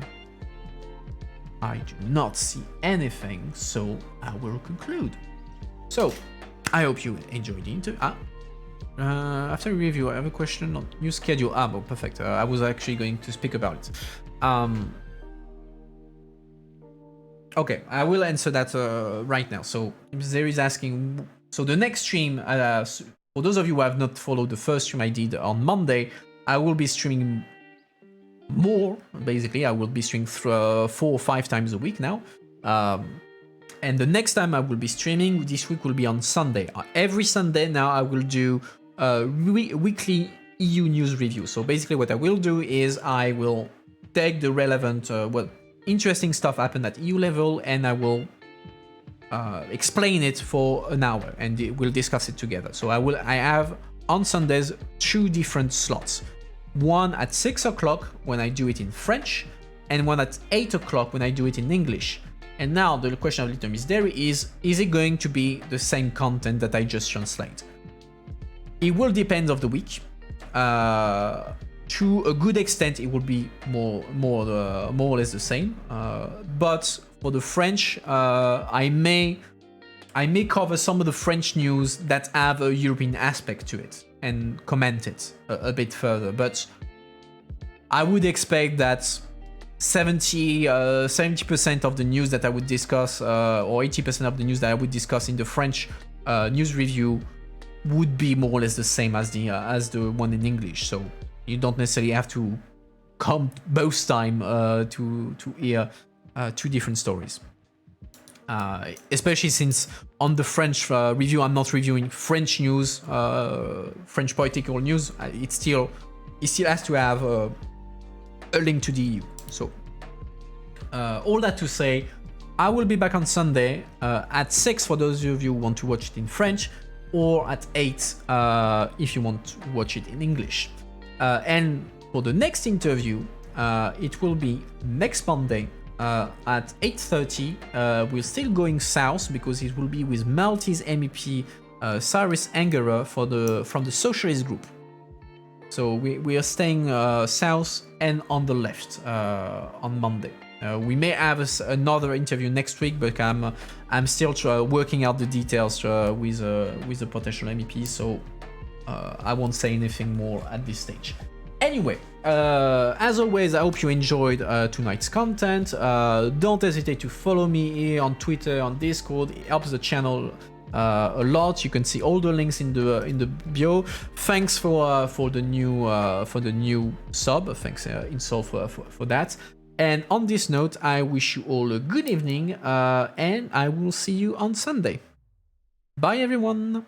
I do not see anything, so I will conclude. So, I hope you enjoyed the interview. After review, I have a question on new schedule. Well, perfect. I was actually going to speak about it. Okay, I will answer that right now. So, there is asking. So the next stream, for those of you who have not followed the first stream I did on Monday, I will be streaming more. Basically, I will be streaming 4 or 5 times a week now. And the next time I will be streaming this week will be on Sunday. Every Sunday now I will do weekly EU news review. So basically what I will do is I will take the relevant, interesting stuff happened at EU level, and I will explain it for an hour, and we'll discuss it together. So I have on Sundays 2 different slots. One at 6 o'clock when I do it in French, and one at 8 o'clock when I do it in English. And now the question of little Miss Dairy is it going to be the same content that I just translate? It will depend of the week. To a good extent, it will be more or less the same. But for the French, I may cover some of the French news that have a European aspect to it and comment it a bit further. But I would expect that 70% of the news that I would discuss, or 80% of the news that I would discuss in the French news review would be more or less the same as the one in English. So you don't necessarily have to come both time to hear 2 different stories. Especially since on the French review, I'm not reviewing French news, French political news. It still has to have a link to the EU. So all that to say, I will be back on Sunday at 6 for those of you who want to watch it in French, or at 8 if you want to watch it in English. And for the next interview, it will be next Monday at 8:30. We're still going south because it will be with Maltese MEP Sara Cerdas from the Socialist group. So we are staying south and on the left on Monday. We may have another interview next week, but I'm still working out the details with the potential MEP, so I won't say anything more at this stage. Anyway, as always, I hope you enjoyed tonight's content. Don't hesitate to follow me here on Twitter, on Discord. It helps the channel a lot. You can see all the links in the bio. Thanks for the new sub. Thanks Insol for that. And on this note, I wish you all a good evening, and I will see you on Sunday. Bye everyone.